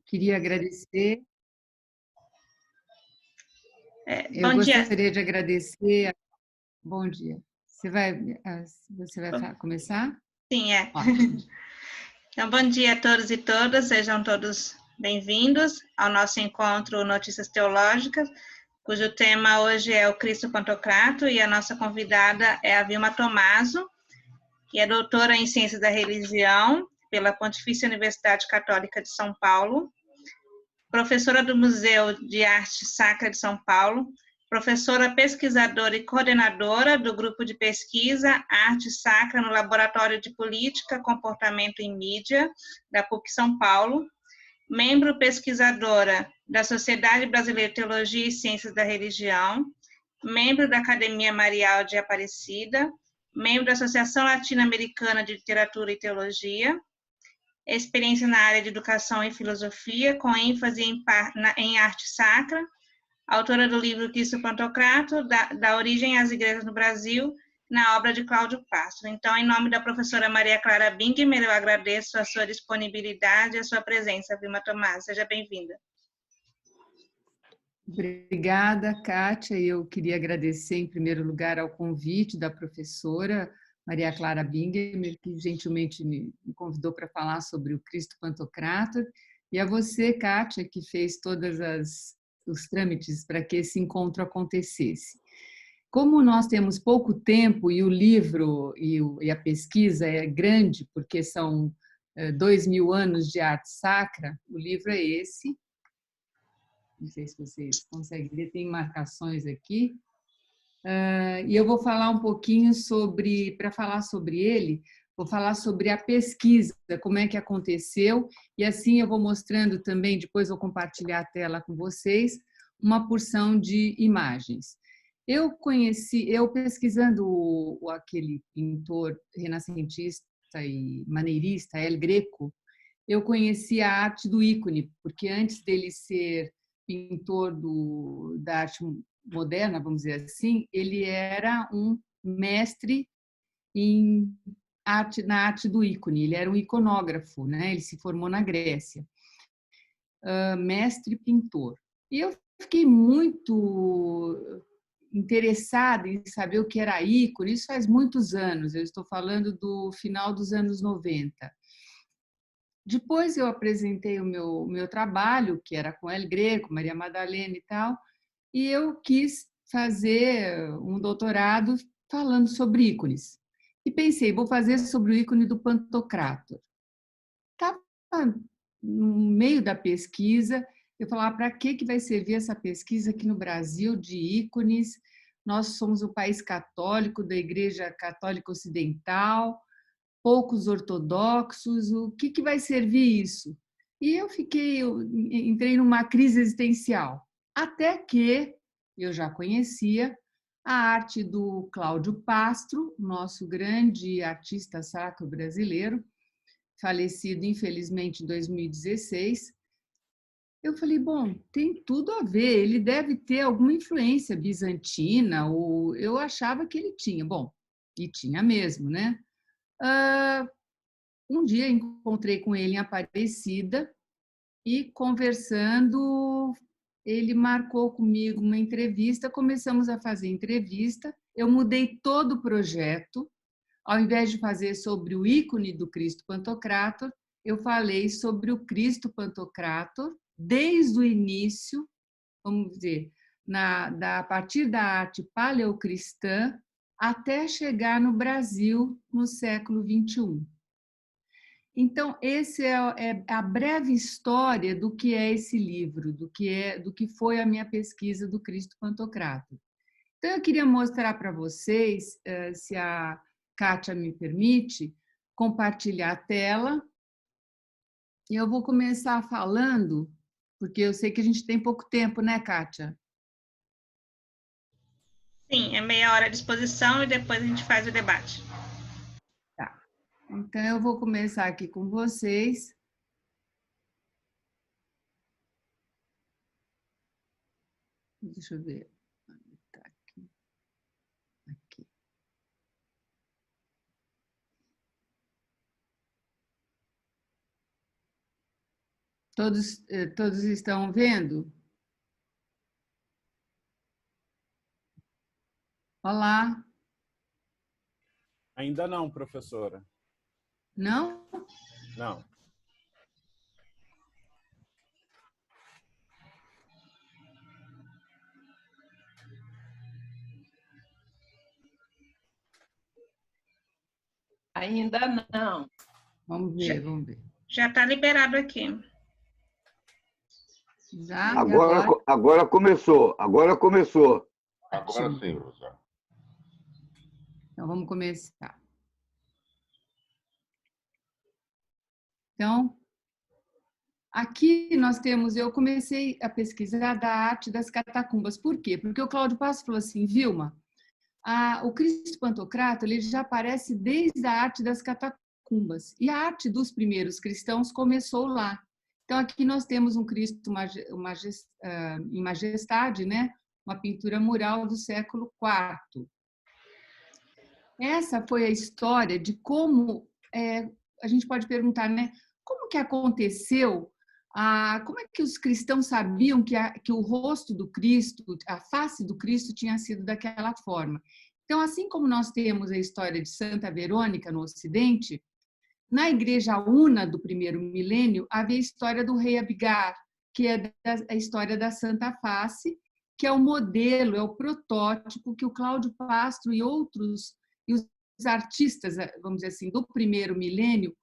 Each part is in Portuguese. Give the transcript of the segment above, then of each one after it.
queria agradecer. Eu Bom dia. gostaria de agradecer. Bom dia. Você vai começar? Sim, é. Ótimo. Então, bom dia a todos e todas, sejam todos bem-vindos ao nosso encontro Notícias Teológicas, cujo tema hoje é o Cristo Pantocrator, e a nossa convidada é a Vilma Tomaso, que é doutora em Ciências da Religião pela Pontifícia Universidade Católica de São Paulo, professora do Museu de Arte Sacra de São Paulo, professora pesquisadora e coordenadora do grupo de pesquisa Arte Sacra no Laboratório de Política, Comportamento e Mídia da PUC São Paulo, membro pesquisadora da Sociedade Brasileira de Teologia e Ciências da Religião, membro da Academia Marial de Aparecida, membro da Associação Latino-Americana de Literatura e Teologia, experiência na área de educação e filosofia, com ênfase em arte sacra, autora do livro Cristo Pantocrator, da origem às igrejas no Brasil, na obra de Cláudio Castro. Então, em nome da professora Maria Clara Bingmer, eu agradeço a sua disponibilidade e a sua presença, Vilma Tomás. Seja bem-vinda. Obrigada, Kátia. Eu queria agradecer, em primeiro lugar, ao convite da professora Maria Clara Bingmer, que gentilmente me convidou para falar sobre o Cristo Pantocrator, e a você, Kátia, que fez todos os trâmites para que esse encontro acontecesse. Como nós temos pouco tempo e o livro e a pesquisa é grande, porque são 2.000 anos de arte sacra, o livro é esse. Não sei se vocês conseguem ver, tem marcações aqui. E eu vou falar um pouquinho para falar sobre ele, vou falar sobre a pesquisa, como é que aconteceu, e assim eu vou mostrando também, depois vou compartilhar a tela com vocês, uma porção de imagens. Eu pesquisando aquele pintor renascentista e maneirista, El Greco, eu conheci a arte do ícone, porque antes dele ser pintor da arte moderna, vamos dizer assim, ele era um mestre na arte do ícone, ele era um iconógrafo, né? Ele se formou na Grécia, mestre pintor. E eu fiquei muito interessada em saber o que era ícone, isso faz muitos anos, eu estou falando do final dos anos 90. Depois eu apresentei o meu trabalho, que era com El Greco, Maria Madalena e tal, e eu quis fazer um doutorado falando sobre ícones. E pensei, vou fazer sobre o ícone do Pantocrator. Estava no meio da pesquisa, eu falava, para que vai servir essa pesquisa aqui no Brasil de ícones? Nós somos um país católico, da Igreja Católica Ocidental, poucos ortodoxos, o que vai servir isso? E eu entrei numa crise existencial, até que eu já conhecia a arte do Cláudio Pastro, nosso grande artista sacro brasileiro, falecido infelizmente em 2016. Eu falei, bom, tem tudo a ver, ele deve ter alguma influência bizantina, ou eu achava que ele tinha, bom, e tinha mesmo, né? Um dia encontrei com ele em Aparecida e, conversando, ele marcou comigo uma entrevista, começamos a fazer entrevista, eu mudei todo o projeto, ao invés de fazer sobre o ícone do Cristo Pantocrator, eu falei sobre o Cristo Pantocrator desde o início, vamos dizer, a partir da arte paleocristã até chegar no Brasil no século XXI. Então, esse é a breve história do que é esse livro, do que foi a minha pesquisa do Cristo Pantocrator. Então, eu queria mostrar para vocês, se a Kátia me permite, compartilhar a tela. E eu vou começar falando, porque eu sei que a gente tem pouco tempo, né, Kátia? Sim, é meia hora à disposição e depois a gente faz o debate. Tá. Então, eu vou começar aqui com vocês. Deixa eu ver. Tá aqui. Aqui. Todos estão vendo? Olá. Ainda não, professora. Não? Não. Ainda não. Vamos ver, vamos ver. Já está liberado aqui. Já? Agora começou. Agora começou. Agora sim, professor. Então, vamos começar. Então, aqui nós temos, eu comecei a pesquisar da arte das catacumbas. Por quê? Porque o Cláudio Passo falou assim, Vilma, o Cristo Pantocrator ele já aparece desde a arte das catacumbas. E a arte dos primeiros cristãos começou lá. Então, aqui nós temos um Cristo em majestade, né? Uma pintura mural do século IV. Essa foi a história de como, a gente pode perguntar, né? Como que aconteceu? Como é que os cristãos sabiam que o rosto do Cristo, a face do Cristo tinha sido daquela forma? Então, assim como nós temos a história de Santa Verônica no Ocidente, na Igreja Una do primeiro milênio, havia a história do rei Abigar, que é a história da Santa Face, que é o modelo, é o protótipo que o Cláudio Pastro e os artistas, vamos dizer assim, do primeiro milênio,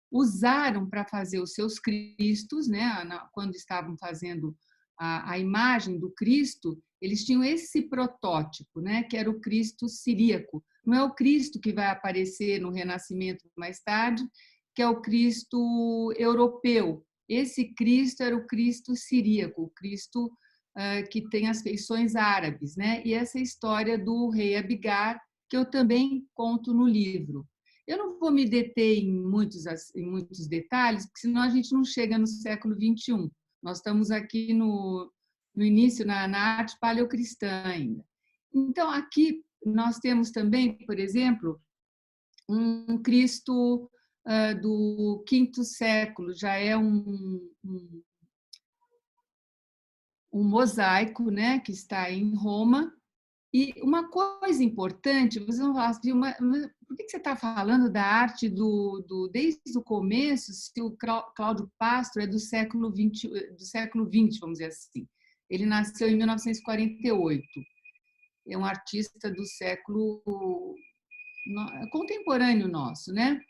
usaram para fazer os seus cristos, né? Quando estavam fazendo a imagem do Cristo, eles tinham esse protótipo, né? Que era o Cristo siríaco. Não é o Cristo que vai aparecer no Renascimento mais tarde, que é o Cristo europeu. Esse Cristo era o Cristo siríaco, o Cristo que tem as feições árabes, né? E essa história do rei Abigar, que eu também conto no livro. Eu não vou me deter em muitos detalhes, porque senão a gente não chega no século XXI. Nós estamos aqui no início, na arte paleocristã ainda. Então, aqui nós temos também, por exemplo, um Cristo do V século, já é um mosaico, né, que está em Roma. E uma coisa importante, vocês vão falar assim, por que você está falando da arte desde o começo, se o Cláudio Pastro é do século XX, vamos dizer assim. Ele nasceu em 1948. É um artista do século contemporâneo nosso, né?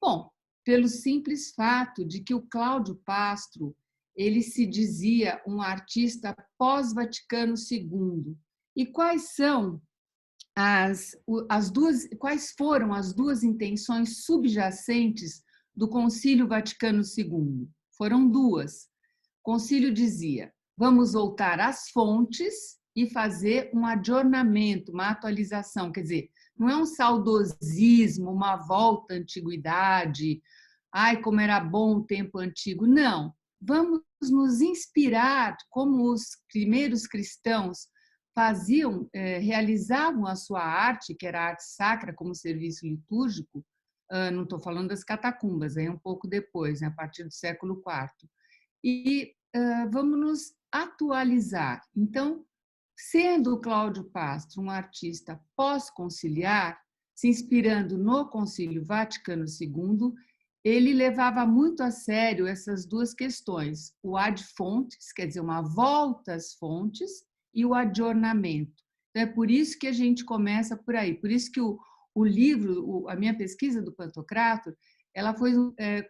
Bom, pelo simples fato de que o Cláudio Pastro, ele se dizia um artista pós-Vaticano II. E quais foram as duas intenções subjacentes do Concílio Vaticano II? Foram duas. O concílio dizia: vamos voltar às fontes e fazer um adornamento, uma atualização, quer dizer, não é um saudosismo, uma volta à antiguidade, ai, como era bom o tempo antigo, não. Vamos nos inspirar como os primeiros cristãos realizavam a sua arte, que era a arte sacra como serviço litúrgico, não estou falando das catacumbas, é um pouco depois, a partir do século IV. E vamos nos atualizar. Então, sendo o Cláudio Pastro um artista pós-conciliar, se inspirando no Concílio Vaticano II, ele levava muito a sério essas duas questões, o ad fontes, quer dizer, uma volta às fontes, e o adornamento. Então, é por isso que a gente começa por aí. Por isso que o livro, a minha pesquisa do Pantocrator, ela foi,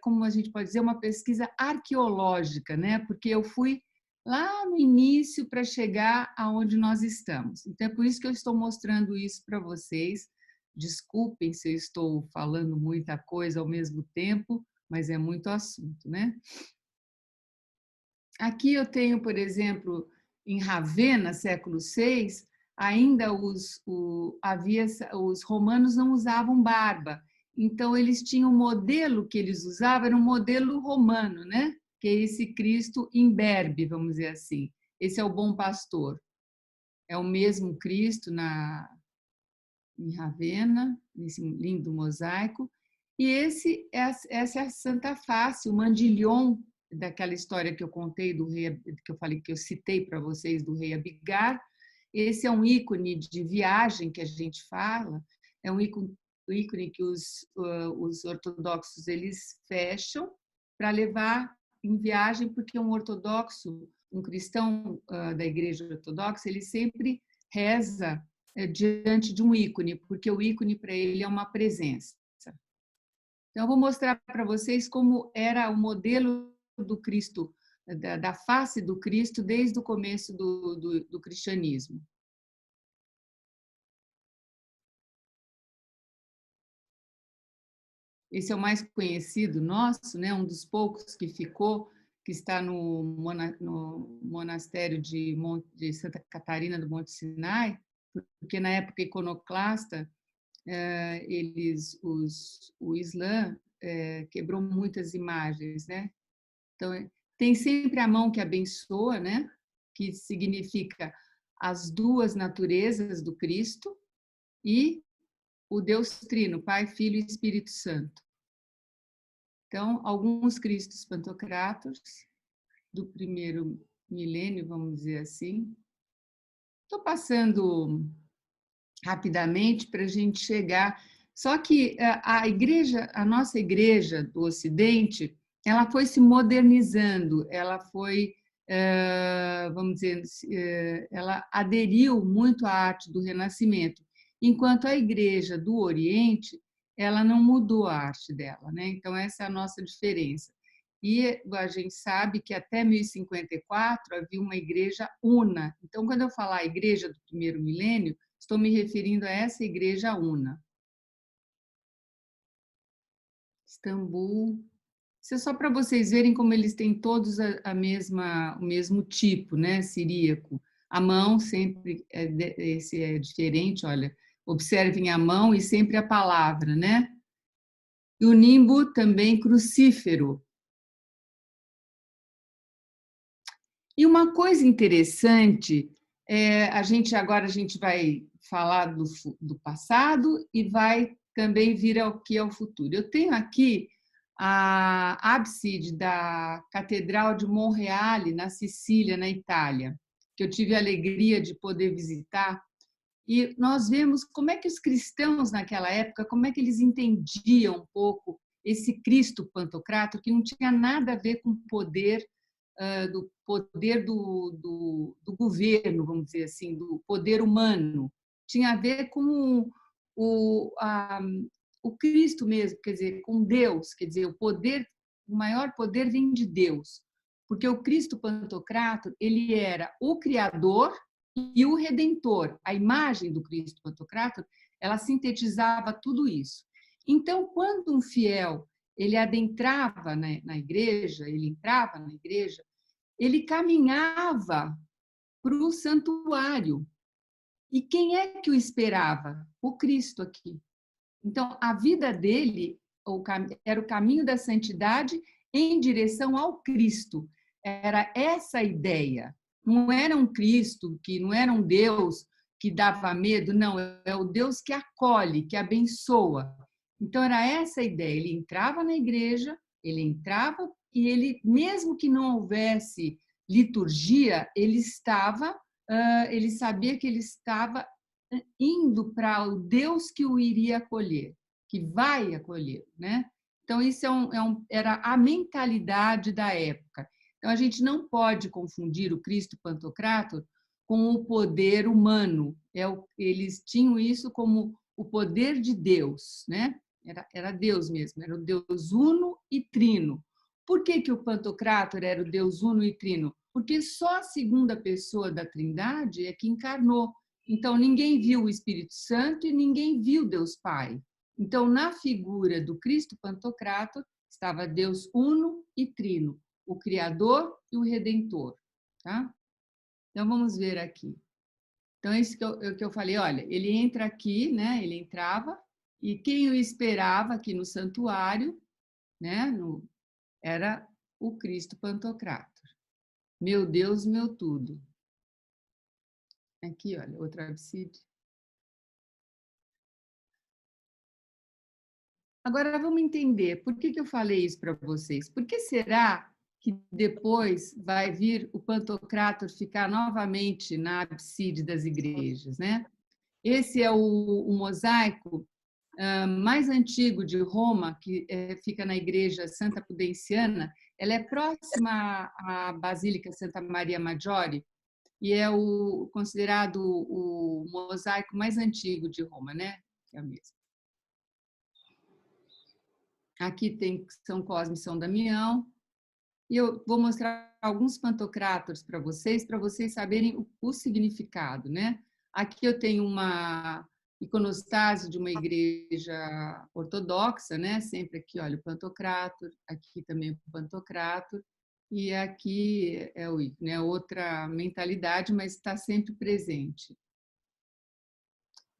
como a gente pode dizer, uma pesquisa arqueológica, né? Porque eu fui lá no início para chegar aonde nós estamos. Então, é por isso que eu estou mostrando isso para vocês. Desculpem se eu estou falando muita coisa ao mesmo tempo, mas é muito assunto, né? Aqui eu tenho, por exemplo, em Ravenna, século VI, ainda os romanos não usavam barba. Então, eles tinham um modelo que eles usavam, era um modelo romano, né? Que é esse Cristo imberbe, vamos dizer assim. Esse é o bom pastor. É o mesmo Cristo em Ravenna, nesse lindo mosaico. E essa é a Santa Face, o Mandilhon, daquela história que eu contei do rei, que eu falei que eu citei para vocês do rei Abigar. Esse é um ícone de viagem que a gente fala, é um ícone que os ortodoxos eles fecham para levar em viagem, porque um ortodoxo, um cristão da igreja ortodoxa, ele sempre reza diante de um ícone, porque o ícone para ele é uma presença. Então, eu vou mostrar para vocês como era o modelo do Cristo, da face do Cristo, desde o começo do cristianismo. Esse é o mais conhecido nosso, né? Um dos poucos que ficou, que está no monastério de Santa Catarina do Monte Sinai, porque na época iconoclasta, o Islã quebrou muitas imagens, né? Então, tem sempre a mão que abençoa, né? Que significa as duas naturezas do Cristo e o Deus Trino, Pai, Filho e Espírito Santo. Então, alguns Cristos Pantocratos do primeiro milênio, vamos dizer assim. Estou passando rapidamente para a gente chegar. Só que a nossa igreja do Ocidente, ela foi se modernizando, ela foi, vamos dizer, ela aderiu muito à arte do Renascimento, enquanto a igreja do Oriente, ela não mudou a arte dela, né? Então, essa é a nossa diferença. E a gente sabe que até 1054 havia uma igreja una. Então, quando eu falar igreja do primeiro milênio, estou me referindo a essa igreja una. Istambul. Isso é só para vocês verem como eles têm todos o mesmo tipo, né? Siríaco. A mão sempre esse é diferente, olha. Observem a mão e sempre a palavra, né? E o nimbo também crucífero. E uma coisa interessante, agora a gente vai falar do passado e vai também vir ao futuro. Eu tenho aqui a ábside da Catedral de Monreale, na Sicília, na Itália, que eu tive a alegria de poder visitar. E nós vemos como é que os cristãos naquela época, como é que eles entendiam um pouco esse Cristo Pantocrator, que não tinha nada a ver com o poder do governo, vamos dizer assim, do poder humano. Tinha a ver com o Cristo mesmo, quer dizer, com Deus, quer dizer, o maior poder vem de Deus, porque o Cristo Pantocrator, ele era o Criador e o Redentor. A imagem do Cristo Pantocrator, ela sintetizava tudo isso. Então, quando um fiel ele adentrava na igreja, ele entrava na igreja, ele caminhava para o santuário. E quem é que o esperava? O Cristo aqui. Então, a vida dele era o caminho da santidade em direção ao Cristo. Era essa a ideia. Não era um Cristo, que não era um Deus que dava medo, não, é o Deus que acolhe, que abençoa. Então, era essa a ideia. Ele entrava na igreja, ele entrava e ele, mesmo que não houvesse liturgia, ele sabia que ele estava indo para o Deus que o iria acolher, que vai acolher, né? Então, isso era a mentalidade da época. Então, a gente não pode confundir o Cristo Pantocrator com o poder humano. Eles tinham isso como o poder de Deus, né? Era Deus mesmo, era o Deus uno e trino. Por que o Pantocrator era o Deus uno e trino? Porque só a segunda pessoa da Trindade é que encarnou. Então, ninguém viu o Espírito Santo e ninguém viu Deus Pai. Então, na figura do Cristo Pantocrator, estava Deus uno e trino, o Criador e o Redentor. Tá? Então, vamos ver aqui. Então, isso que eu falei, olha, ele entra aqui, né? Ele entrava, e quem o esperava aqui no santuário, né? Era o Cristo Pantocrator. Meu Deus, meu tudo. Aqui, olha, outra ábside. Agora, vamos entender por que eu falei isso para vocês. Por que será que depois vai vir o Pantocrátor ficar novamente na abside das igrejas, né? Esse é o mosaico mais antigo de Roma, que fica na igreja Santa Pudenciana. Ela é próxima à Basílica Santa Maria Maggiore e é considerado o mosaico mais antigo de Roma, né? Que é o mesmo. Aqui tem São Cosme e São Damião. E eu vou mostrar alguns pantocrátoros para vocês saberem o significado, né? Aqui eu tenho uma iconostase de uma igreja ortodoxa, né? Sempre aqui, olha, o pantocrátor, aqui também o pantocrátor, e aqui é o ícone, é outra mentalidade, mas está sempre presente.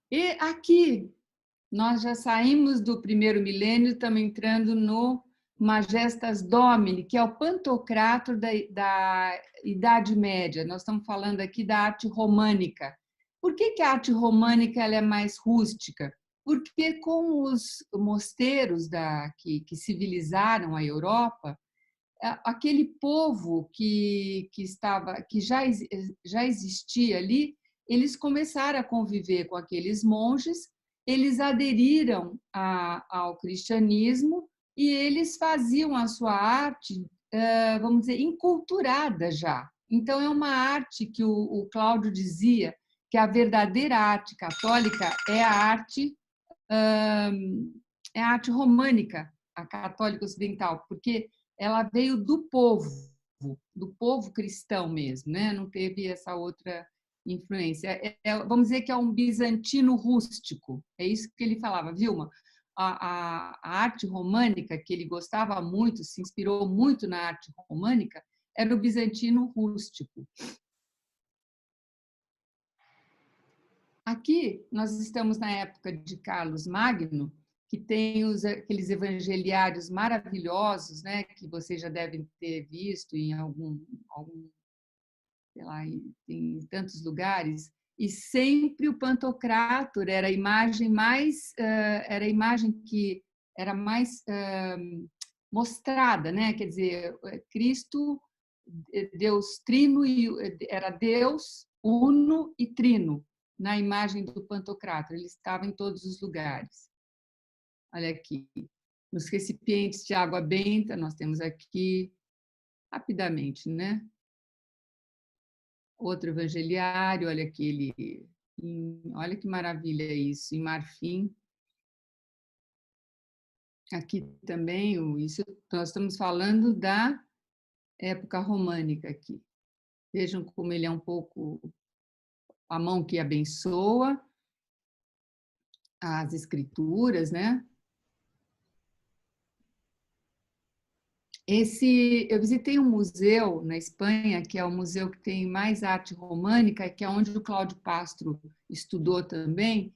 E aqui nós já saímos do primeiro milênio, estamos entrando no Majestas Domini, que é o Pantocrátor da Idade Média. Nós estamos falando aqui da arte românica. Por que a arte românica ela é mais rústica? Porque com os mosteiros que civilizaram a Europa, aquele povo que já existia ali, eles começaram a conviver com aqueles monges, eles aderiram ao cristianismo e eles faziam a sua arte, vamos dizer, enculturada já. Então, é uma arte que o Cláudio dizia que a verdadeira arte católica é a arte românica, a católica ocidental, porque ela veio do povo cristão mesmo, né? Não teve essa outra influência. Vamos dizer que é um bizantino rústico, é isso que ele falava, Vilma. A arte românica, que ele gostava muito, se inspirou muito na arte românica, era o bizantino rústico. Aqui nós estamos na época de Carlos Magno, que tem aqueles evangeliários maravilhosos, né, que vocês já devem ter visto em algum sei lá, em tantos lugares, e sempre o Pantocrátor era a imagem que era mais mostrada, né? Quer dizer, Cristo, Deus trino, era Deus uno e trino na imagem do Pantocrátor. Ele estava em todos os lugares. Olha aqui, nos recipientes de água benta, nós temos aqui, rapidamente, né? Outro evangeliário, olha aquele, olha que maravilha isso, em marfim. Aqui também, isso nós estamos falando da época românica aqui. Vejam como ele é um pouco a mão que abençoa as escrituras, né? Eu visitei um museu na Espanha, que é o museu que tem mais arte românica, que é onde o Cláudio Pastro estudou também,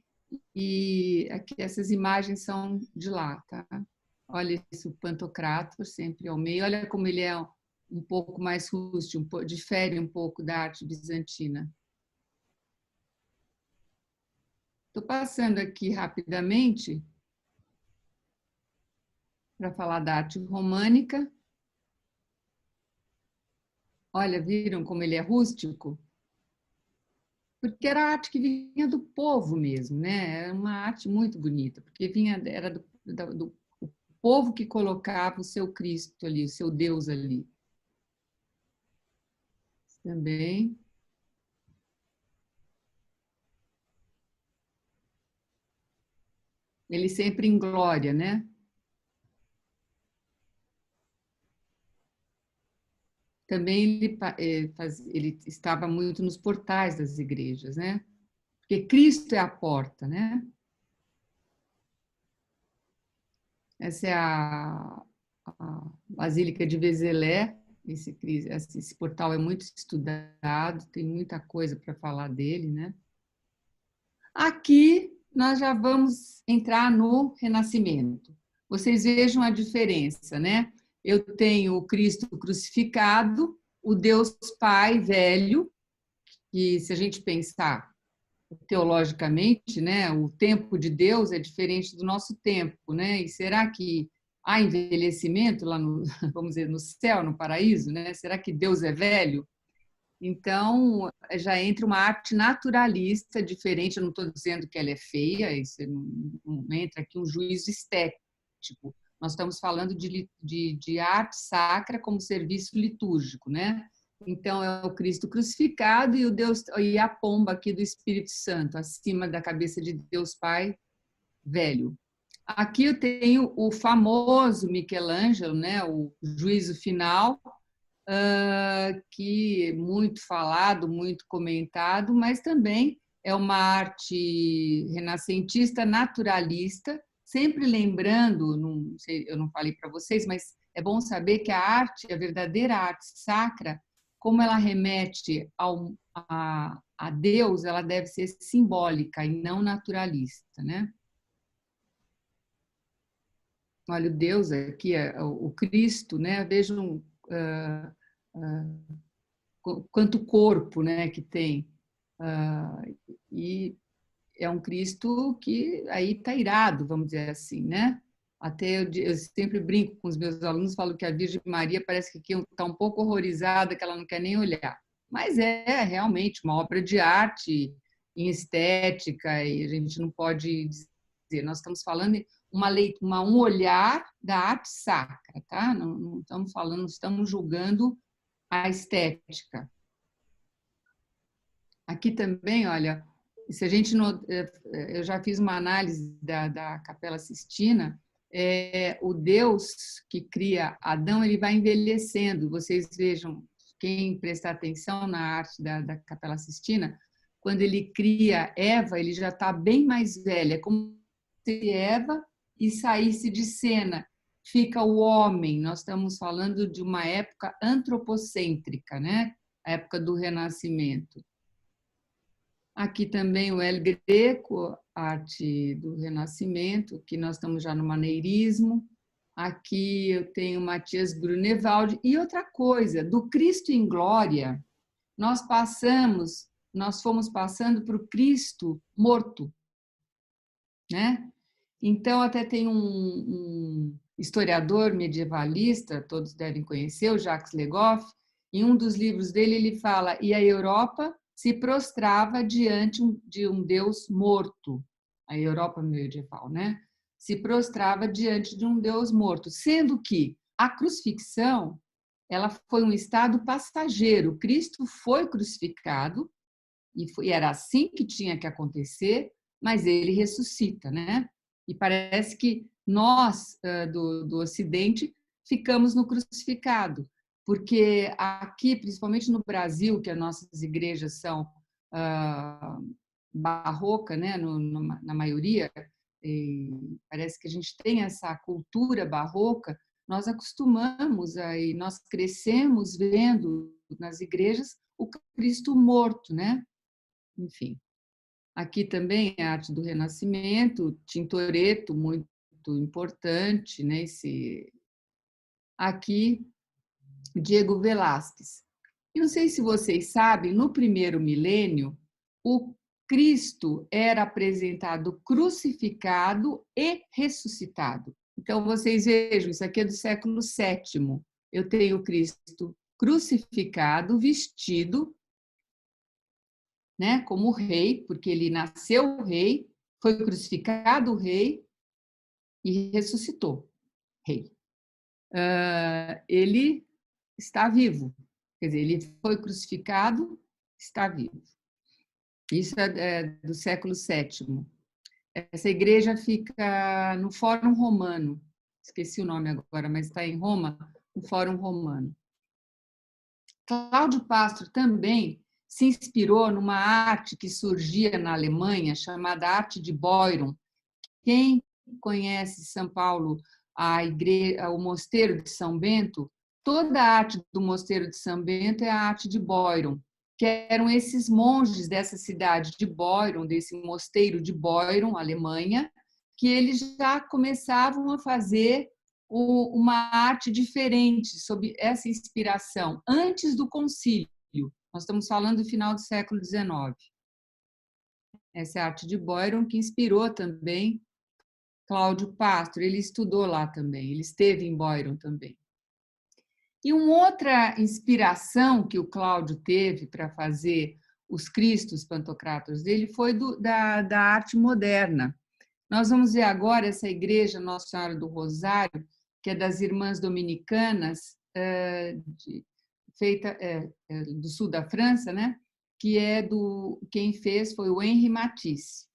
e aqui, essas imagens são de lá, tá? Olha esse Pantocrátor sempre ao meio, olha como ele é um pouco mais rústico, difere um pouco da arte bizantina. Estou passando aqui rapidamente para falar da arte românica. Olha, viram como ele é rústico? Porque era a arte que vinha do povo mesmo, né? Era uma arte muito bonita, porque era do povo que colocava o seu Cristo ali, o seu Deus ali. Também. Ele sempre em glória, né? Também ele estava muito nos portais das igrejas, né? Porque Cristo é a porta, né? Essa é a Basílica de Vézelay. Esse portal é muito estudado, tem muita coisa para falar dele, né? Aqui nós já vamos entrar no Renascimento. Vocês vejam a diferença, né? Eu tenho o Cristo crucificado, o Deus Pai velho, que se a gente pensar teologicamente, né, o tempo de Deus é diferente do nosso tempo, né? E será que há envelhecimento lá no, vamos dizer, no céu, no paraíso, né? Será que Deus é velho? Então, já entra uma arte naturalista diferente. Eu não estou dizendo que ela é feia, isso não entra aqui um juízo estético. Nós estamos falando de arte sacra como serviço litúrgico, né? Então, é o Cristo crucificado e o Deus e a pomba aqui do Espírito Santo, acima da cabeça de Deus Pai velho. Aqui eu tenho o famoso Michelangelo, né? O Juízo Final, que é muito falado, muito comentado, mas também é uma arte renascentista, naturalista, sempre lembrando, não sei, eu não falei para vocês, mas é bom saber que a arte, a verdadeira arte sacra, como ela remete a Deus, ela deve ser simbólica e não naturalista, né? Olha, o Deus aqui, o Cristo, né? Vejam quanto corpo, né, que tem. E é um Cristo que aí está irado, vamos dizer assim, né? Até eu sempre brinco com os meus alunos, falo que a Virgem Maria parece que está um pouco horrorizada, que ela não quer nem olhar. Mas é realmente uma obra de arte em estética, e a gente não pode dizer, nós estamos falando um olhar da arte sacra, tá? Não estamos falando, não estamos julgando a estética. Aqui também, olha, se a gente não, eu já fiz uma análise da Capela Sistina, o Deus que cria Adão, ele vai envelhecendo. Vocês vejam, quem prestar atenção na arte da Capela Sistina, quando ele cria Eva, ele já está bem mais velha, é como se Eva e saísse de cena. Fica o homem, nós estamos falando de uma época antropocêntrica, né? A época do Renascimento. Aqui também o El Greco, arte do Renascimento, que nós estamos já no maneirismo. Aqui eu tenho Matias Grunewald. E outra coisa, do Cristo em Glória, nós fomos passando para o Cristo morto, né? Então, até tem um historiador medievalista, todos devem conhecer, o Jacques Le Goff, em um dos livros dele ele fala, e a Europa se prostrava diante de um Deus morto, a Europa medieval, né? Se prostrava diante de um Deus morto, sendo que a crucifixão, ela foi um estado passageiro. Cristo foi crucificado, e era assim que tinha que acontecer, mas ele ressuscita, né? E parece que nós, do Ocidente, ficamos no crucificado, porque aqui, principalmente no Brasil, que as nossas igrejas são barroca, né, na maioria, parece que a gente tem essa cultura barroca, nós acostumamos, aí, nós crescemos vendo nas igrejas o Cristo morto, né? Enfim. Aqui também a arte do Renascimento, Tintoretto, muito importante, né? Aqui, Diego Velázquez. E não sei se vocês sabem, no primeiro milênio, o Cristo era apresentado crucificado e ressuscitado. Então, vocês vejam, isso aqui é do século VII. Eu tenho o Cristo crucificado, vestido, né, como rei, porque ele nasceu rei, foi crucificado rei e ressuscitou rei. Ele está vivo, quer dizer, ele foi crucificado, está vivo. Isso é do século VII. Essa igreja fica no Fórum Romano, esqueci o nome agora, mas está em Roma, no Fórum Romano. Cláudio Pastro também se inspirou numa arte que surgia na Alemanha, chamada arte de Beuron. Quem conhece São Paulo, o Mosteiro de São Bento, toda a arte do Mosteiro de São Bento é a arte de Beuron, que eram esses monges dessa cidade de Beuron, desse mosteiro de Beuron, Alemanha, que eles já começavam a fazer uma arte diferente, sob essa inspiração, antes do concílio. Nós estamos falando do final do século XIX. Essa é a arte de Beuron, que inspirou também Cláudio Pastro, ele estudou lá também, ele esteve em Boiron também. E uma outra inspiração que o Cláudio teve para fazer os Cristos Pantocrátoros dele foi da arte moderna. Nós vamos ver agora essa igreja Nossa Senhora do Rosário, que é das Irmãs Dominicanas, feita do sul da França, né? Que é quem fez foi o Henri Matisse.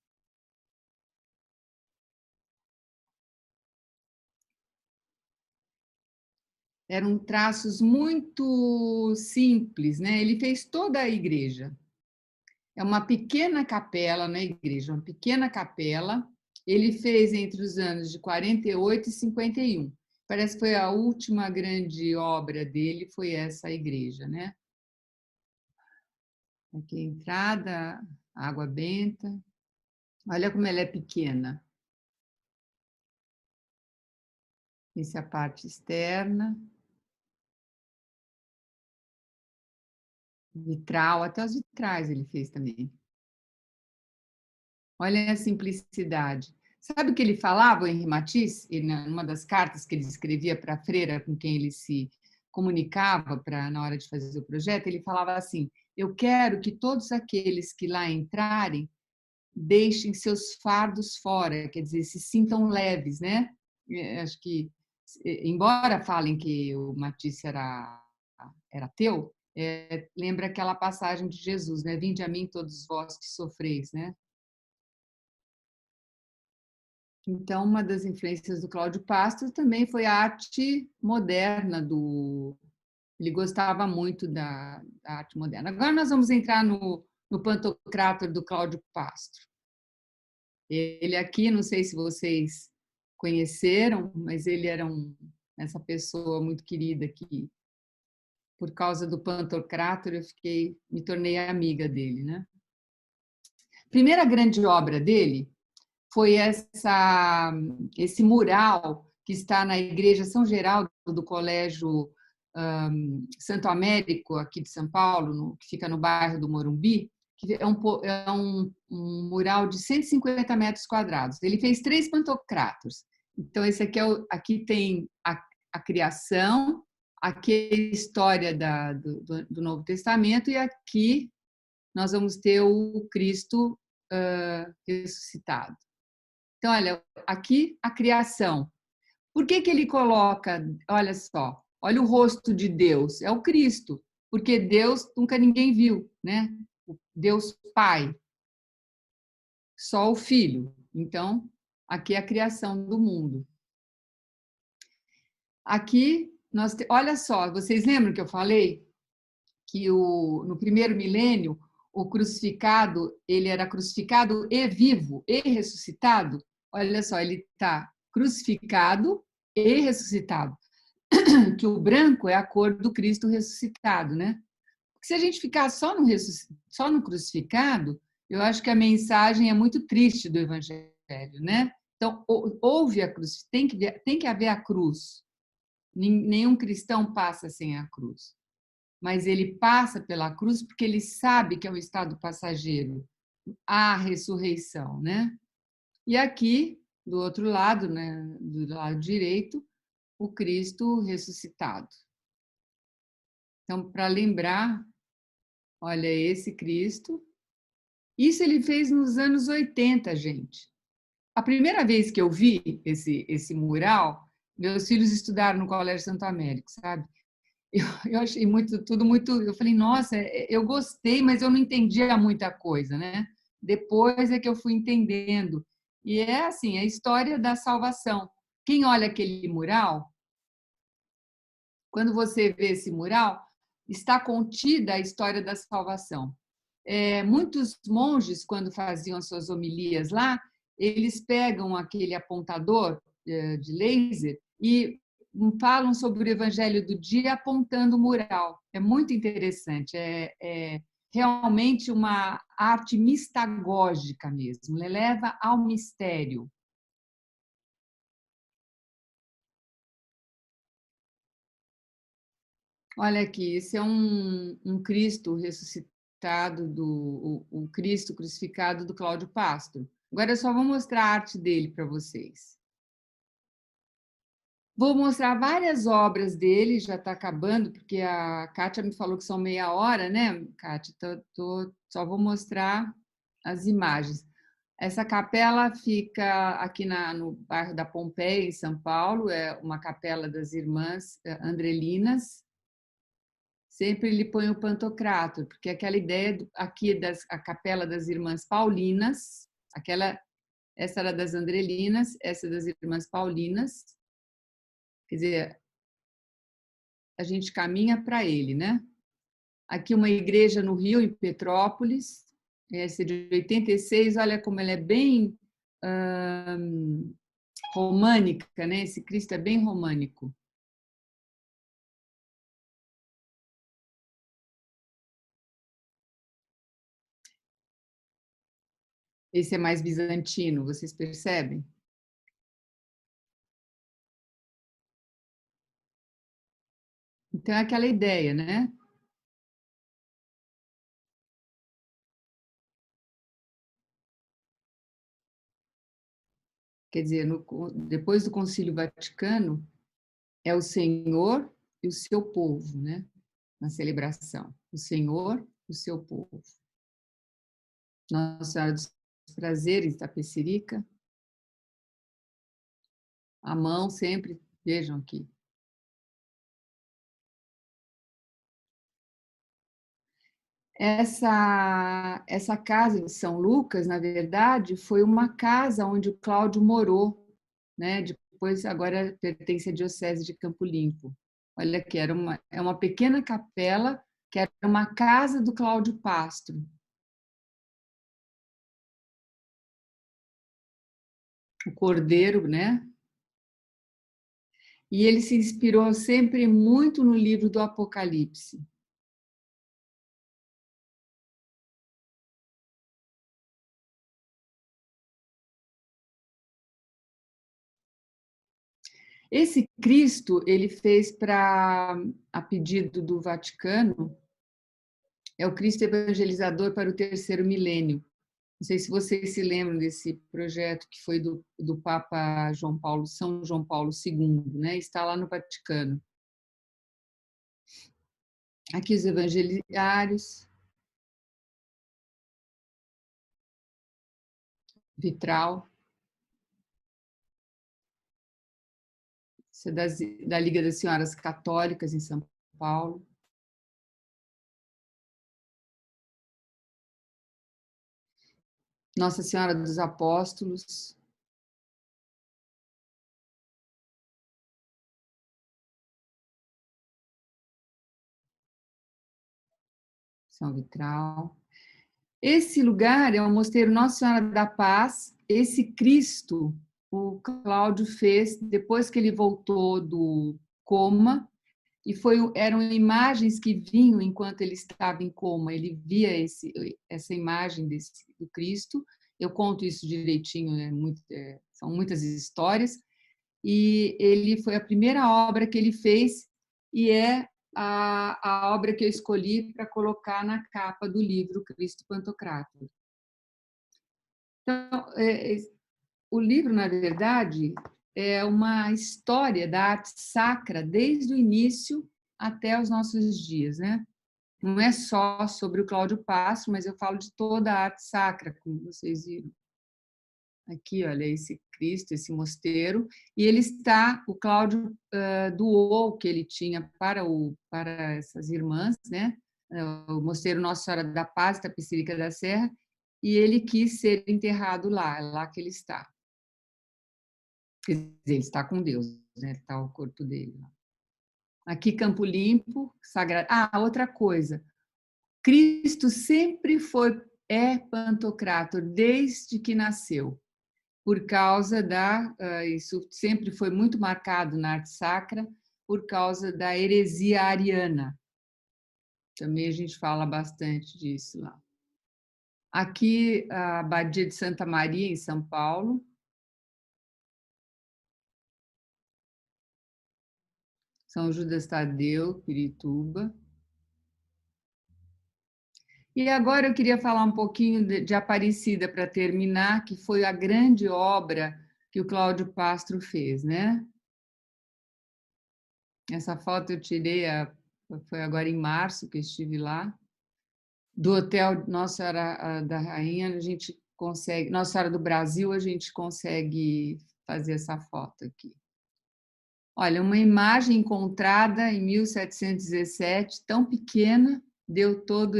Eram traços muito simples, né? Ele fez toda a igreja. É uma pequena capela na igreja, uma pequena capela. Ele fez entre os anos de 48 e 51. Parece que foi a última grande obra dele, foi essa igreja, né? Aqui a entrada, água benta. Olha como ela é pequena. Essa é a parte externa. Vitral, até os vitrais ele fez também. Olha a simplicidade. Sabe o que ele falava, o Henri Matisse, numa das cartas que ele escrevia para a freira com quem ele se comunicava na hora de fazer o projeto? Ele falava assim: eu quero que todos aqueles que lá entrarem deixem seus fardos fora, quer dizer, se sintam leves, né? Acho que, embora falem que o Matisse era ateu, lembra aquela passagem de Jesus, né? Vinde a mim todos vós que sofreis, né? Então, uma das influências do Cláudio Pastro também foi a arte moderna Ele gostava muito da arte moderna. Agora nós vamos entrar no Pantocrátor do Cláudio Pastro. Ele aqui, não sei se vocês conheceram, mas ele era essa pessoa muito querida que, por causa do Pantocrátor, me tornei amiga dele, né? Primeira grande obra dele foi esse mural que está na Igreja São Geraldo do Colégio Santo Américo, aqui de São Paulo, que fica no bairro do Morumbi, que é um mural de 150 metros quadrados. Ele fez 3 pantocrátoros. Então, esse aqui, aqui tem a criação, aqui é a história do Novo Testamento, e aqui nós vamos ter o Cristo ressuscitado. Então, olha, aqui a criação. Por que ele coloca, olha só, olha o rosto de Deus, é o Cristo, porque Deus nunca ninguém viu, né? Deus Pai, só o Filho. Então, aqui é a criação do mundo. Aqui, olha só, vocês lembram que eu falei que no primeiro milênio, o crucificado, ele era crucificado e vivo, e ressuscitado? Olha só, ele está crucificado e ressuscitado. Que o branco é a cor do Cristo ressuscitado, né? Porque se a gente ficar só no crucificado, eu acho que a mensagem é muito triste do Evangelho, né? Então, houve a cruz, tem que haver a cruz. Nenhum cristão passa sem a cruz. Mas ele passa pela cruz porque ele sabe que é um estado passageiro, a ressurreição, né? E aqui, do outro lado, né, do lado direito, o Cristo ressuscitado. Então, para lembrar, olha, esse Cristo. Isso ele fez nos anos 80, gente. A primeira vez que eu vi esse mural, meus filhos estudaram no Colégio Santo Américo, sabe? Eu achei tudo muito. Eu falei, nossa, eu gostei, mas eu não entendia muita coisa, né? Depois é que eu fui entendendo. E é assim, a história da salvação. Quem olha aquele mural, quando você vê esse mural, está contida a história da salvação. Muitos monges, quando faziam as suas homilias lá, eles pegam aquele apontador de laser e falam sobre o evangelho do dia apontando o mural. É muito interessante, é realmente uma arte mistagógica mesmo, leva ao mistério. Olha aqui, esse é um Cristo ressuscitado, o Cristo crucificado do Cláudio Pastro. Agora eu só vou mostrar a arte dele para vocês. Vou mostrar várias obras dele, já está acabando, porque a Kátia me falou que são meia hora, né, Kátia? Só vou mostrar as imagens. Essa capela fica aqui no bairro da Pompeia, em São Paulo, é uma capela das irmãs Andrelinas. Sempre ele põe o Pantocrator, porque aquela ideia aqui a capela das irmãs Paulinas, essa era das Andrelinas, essa das irmãs Paulinas. Quer dizer, a gente caminha para ele, né? Aqui uma igreja no Rio, em Petrópolis, essa de 86, olha como ela é bem românica, né? Esse Cristo é bem românico. Esse é mais bizantino, vocês percebem? Então é aquela ideia, né? Quer dizer, depois do Concílio Vaticano, é o Senhor e o seu povo, né? Na celebração. O Senhor e o seu povo. Nossa Senhora dos Prazeres, Tapecerica. A mão sempre, vejam aqui. Essa casa de São Lucas, na verdade, foi uma casa onde o Cláudio morou, né? Depois, agora pertence à Diocese de Campo Limpo. Olha aqui, é uma pequena capela que era uma casa do Cláudio Pastro. O Cordeiro, né? E ele se inspirou sempre muito no livro do Apocalipse. Esse Cristo, ele fez a pedido do Vaticano, é o Cristo evangelizador para o terceiro milênio. Não sei se vocês se lembram desse projeto que foi do Papa São João Paulo II, né? Está lá no Vaticano. Aqui os evangeliários, vitral. Isso é da Liga das Senhoras Católicas em São Paulo. Nossa Senhora dos Apóstolos. São Vitral. Esse lugar é o Mosteiro Nossa Senhora da Paz. Esse Cristo, o Cláudio fez depois que ele voltou do coma, e eram imagens que vinham enquanto ele estava em coma. Ele via essa imagem do Cristo. Eu conto isso direitinho, são muitas histórias. E ele foi a primeira obra que ele fez e é a obra que eu escolhi para colocar na capa do livro Cristo Pantocrator. Então, o livro, na verdade, é uma história da arte sacra desde o início até os nossos dias, né? Não é só sobre o Cláudio Pastro, mas eu falo de toda a arte sacra, como vocês viram. Aqui, olha, esse Cristo, esse mosteiro, e ele está, o Cláudio doou o que ele tinha para essas irmãs, né? O Mosteiro Nossa Senhora da Paz, Tapecerica da Serra, e ele quis ser enterrado lá, é lá que ele está. Quer dizer, ele está com Deus, né? Está o corpo dele lá. Aqui, Campo Limpo, sagrado. Ah, outra coisa. Cristo sempre é Pantocrator, desde que nasceu, por causa isso sempre foi muito marcado na arte sacra, por causa da heresia ariana. Também a gente fala bastante disso lá. Aqui, a Abadia de Santa Maria, em São Paulo. São Judas Tadeu, Pirituba. E agora eu queria falar um pouquinho de Aparecida para terminar, que foi a grande obra que o Cláudio Pastro fez, né? Essa foto eu tirei, foi agora em março que eu estive lá. Do Hotel Nossa Senhora da Rainha, a gente consegue, Nossa Senhora do Brasil, a gente consegue fazer essa foto aqui. Olha, uma imagem encontrada em 1717, tão pequena, deu todo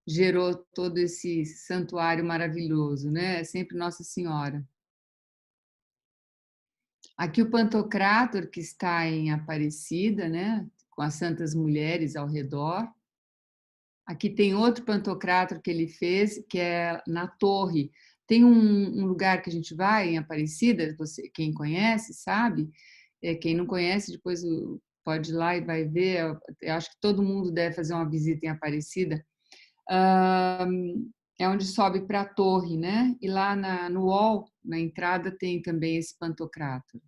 gerou todo esse santuário maravilhoso, né? É sempre Nossa Senhora. Aqui o Pantocrátor, que está em Aparecida, né? Com as Santas Mulheres ao redor. Aqui tem outro Pantocrátor que ele fez, que é na Torre. Tem um lugar que a gente vai em Aparecida, você, quem conhece, sabe? Quem não conhece, depois pode ir lá e vai ver. Eu acho que todo mundo deve fazer uma visita em Aparecida. É onde sobe para a torre, né? E lá no hall, na entrada, tem também esse Pantocrátor.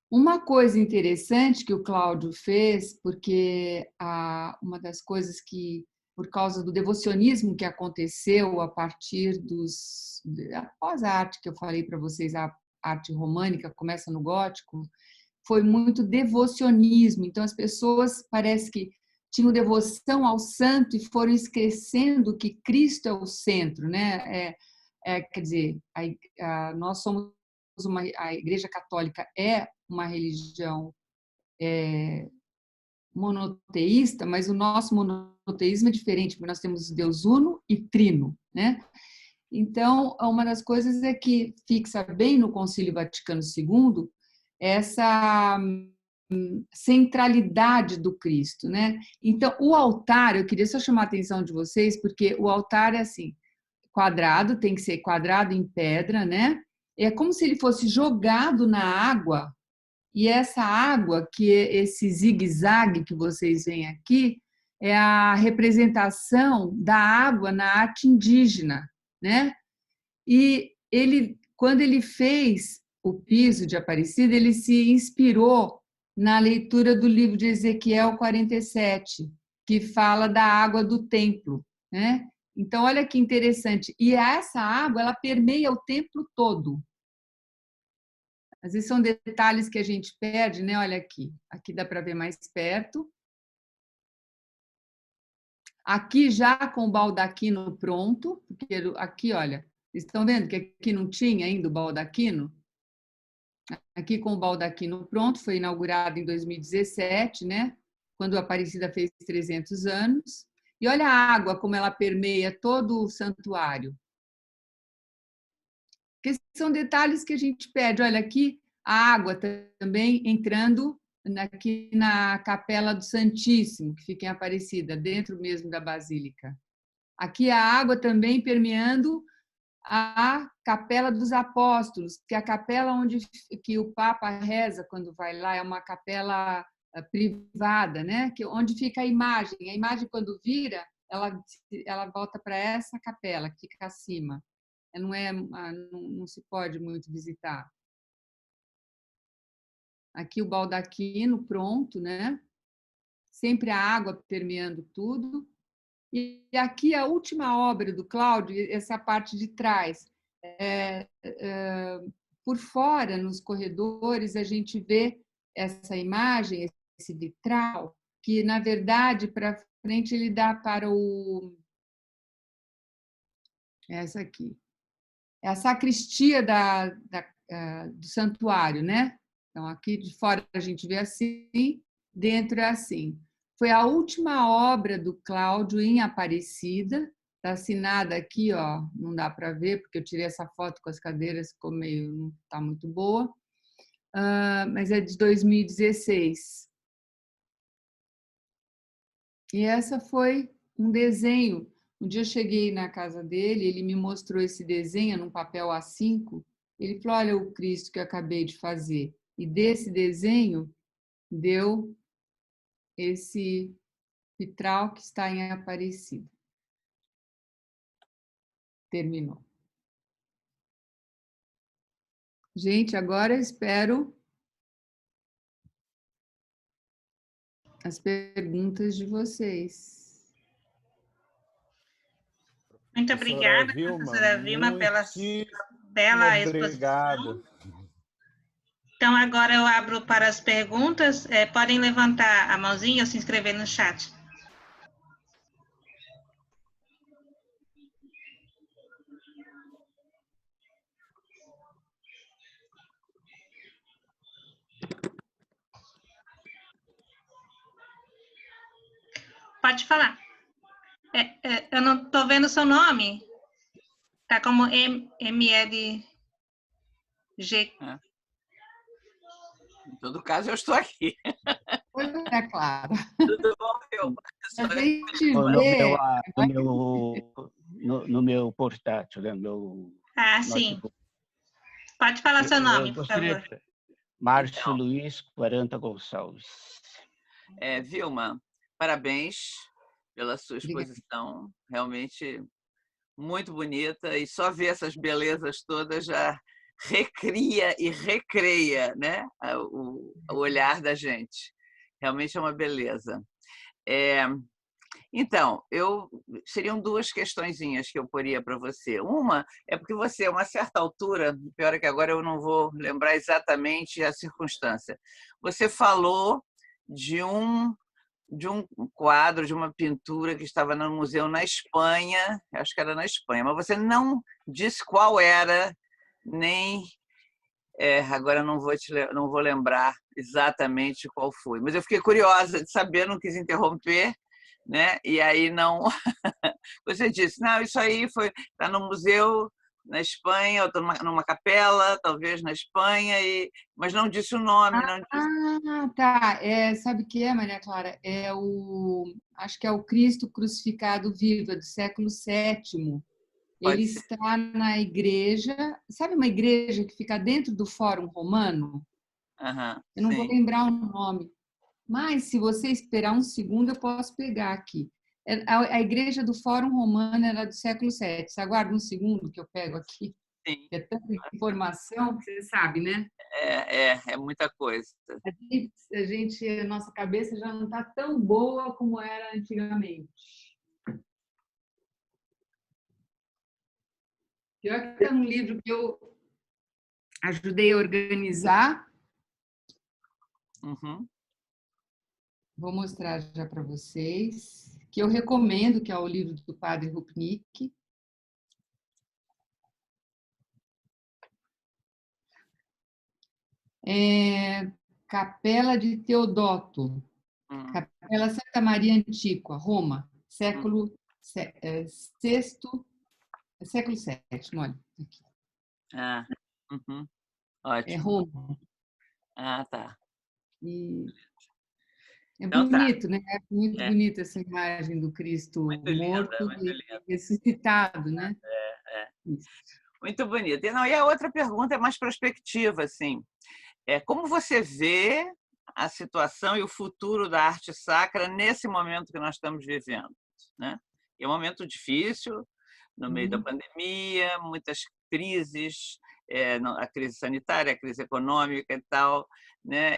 Uma coisa interessante que o Cláudio fez, porque uma das coisas que, por causa do devocionismo que aconteceu a partir após a arte que eu falei para vocês, a arte românica, começa no gótico, foi muito devocionismo. Então, as pessoas parece que tinham devoção ao santo e foram esquecendo que Cristo é o centro, né? Quer dizer, nós somos a Igreja Católica é uma religião monoteísta, mas o nosso monoteísmo é diferente, porque nós temos Deus uno e trino, né? Então, uma das coisas é que fixa bem no Concílio Vaticano II essa centralidade do Cristo, né? Então, o altar, eu queria só chamar a atenção de vocês, porque o altar é assim, quadrado, tem que ser quadrado em pedra, né? É como se ele fosse jogado na água, e essa água, que é esse zigue-zague que vocês veem aqui, é a representação da água na arte indígena, né? E ele, quando ele fez o piso de Aparecida, ele se inspirou na leitura do livro de Ezequiel 47, que fala da água do templo, né? Então, olha que interessante. E essa água, ela permeia o templo todo. Às vezes são detalhes que a gente perde, né? Olha aqui. Aqui dá para ver mais perto. Aqui já com o baldaquino pronto, porque aqui, olha, estão vendo que aqui não tinha ainda o baldaquino? Aqui com o baldaquino pronto, foi inaugurado em 2017, né? Quando a Aparecida fez 300 anos. E olha a água como ela permeia todo o santuário. Porque são detalhes que a gente perde. Olha aqui a água também entrando aqui na Capela do Santíssimo, que fica em Aparecida, dentro mesmo da Basílica. Aqui a água também permeando a Capela dos Apóstolos, que é a capela onde que o Papa reza quando vai lá, é uma capela privada, né? Que onde fica a imagem quando vira, ela volta para essa capela que fica acima. Não se pode muito visitar. Aqui o baldaquino pronto, né? Sempre a água permeando tudo. E aqui a última obra do Cláudio, essa parte de trás. Por fora, nos corredores, a gente vê essa imagem, esse vitral, que, na verdade, para frente ele dá para essa aqui. É a sacristia do santuário, né? Então, aqui de fora a gente vê assim, dentro é assim. Foi a última obra do Cláudio em Aparecida, está assinada aqui, ó, não dá para ver, porque eu tirei essa foto com as cadeiras, ficou meio, não está muito boa, mas é de 2016. E essa foi um desenho. Um dia eu cheguei na casa dele, ele me mostrou esse desenho num papel A5, ele falou, olha o Cristo que eu acabei de fazer. E desse desenho deu esse vitral que está em Aparecida. Terminou. Gente, agora eu espero as perguntas de vocês. Muito obrigada, professora Vilma, pela bela exposição. Obrigado. Então, agora eu abro para as perguntas. Podem levantar a mãozinha ou se inscrever no chat. Pode falar. Eu não estou vendo o seu nome. Está como MLG. Em todo caso, eu estou aqui. É claro. Tudo bom, meu? A gente No vê... meu portátil, né? Sim. Pode falar seu nome, por favor. Márcio Luiz 40 Gonçalves. Vilma, parabéns pela sua exposição, realmente muito bonita, e só ver essas belezas todas já recria e recreia, né, o olhar da gente. Realmente é uma beleza. Então, seriam duas questõezinhas que eu poria para você. Uma é porque você, a uma certa altura, pior é que agora eu não vou lembrar exatamente a circunstância, você falou de um quadro, de uma pintura que estava no museu na Espanha, acho que era na Espanha, mas você não disse qual era, nem... agora não vou lembrar exatamente qual foi, mas eu fiquei curiosa de saber, não quis interromper, né? E aí não... Você disse, não, isso aí está no museu na Espanha, ou numa capela, talvez na Espanha, mas não disse o nome. Não disse... Tá. Sabe o que é, Maria Clara? Acho que é o Cristo Crucificado Vivo, do século VII. Ele está na igreja, sabe uma igreja que fica dentro do Fórum Romano? Eu não vou lembrar o nome, mas se você esperar um segundo, eu posso pegar aqui. A igreja do Fórum Romano era do século VII. Você aguarda um segundo que eu pego aqui? Sim. É tanta informação que você sabe, né? É muita coisa. A nossa cabeça já não está tão boa como era antigamente. Pior que é um livro que eu ajudei a organizar. Vou mostrar já para vocês, que eu recomendo, que é o livro do Padre Rupnik. Capela de Teodoto, Capela Santa Maria Antiqua, Roma, século VI, século VII, olha aqui. Ótimo. Roma. Tá. E então, bonito, né? É muito bonita essa imagem do Cristo muito morto linda, e ressuscitado, né? Muito bonito. E a outra pergunta é mais prospectiva, assim. Como você vê a situação e o futuro da arte sacra nesse momento que nós estamos vivendo, né? É um momento difícil, no meio da pandemia, muitas crises, a crise sanitária, a crise econômica e tal, né?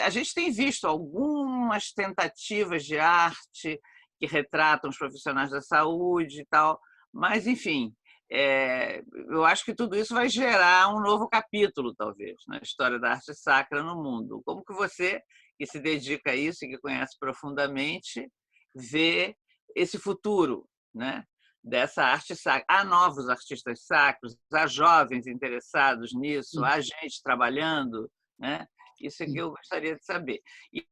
A gente tem visto algumas tentativas de arte que retratam os profissionais da saúde e tal, mas, enfim, eu acho que tudo isso vai gerar um novo capítulo, talvez, na história da arte sacra no mundo. Como que você, que se dedica a isso e que conhece profundamente, vê esse futuro, né, dessa arte sacra? Há novos artistas sacros, há jovens interessados nisso, há gente trabalhando, né? Isso é que eu gostaria de saber.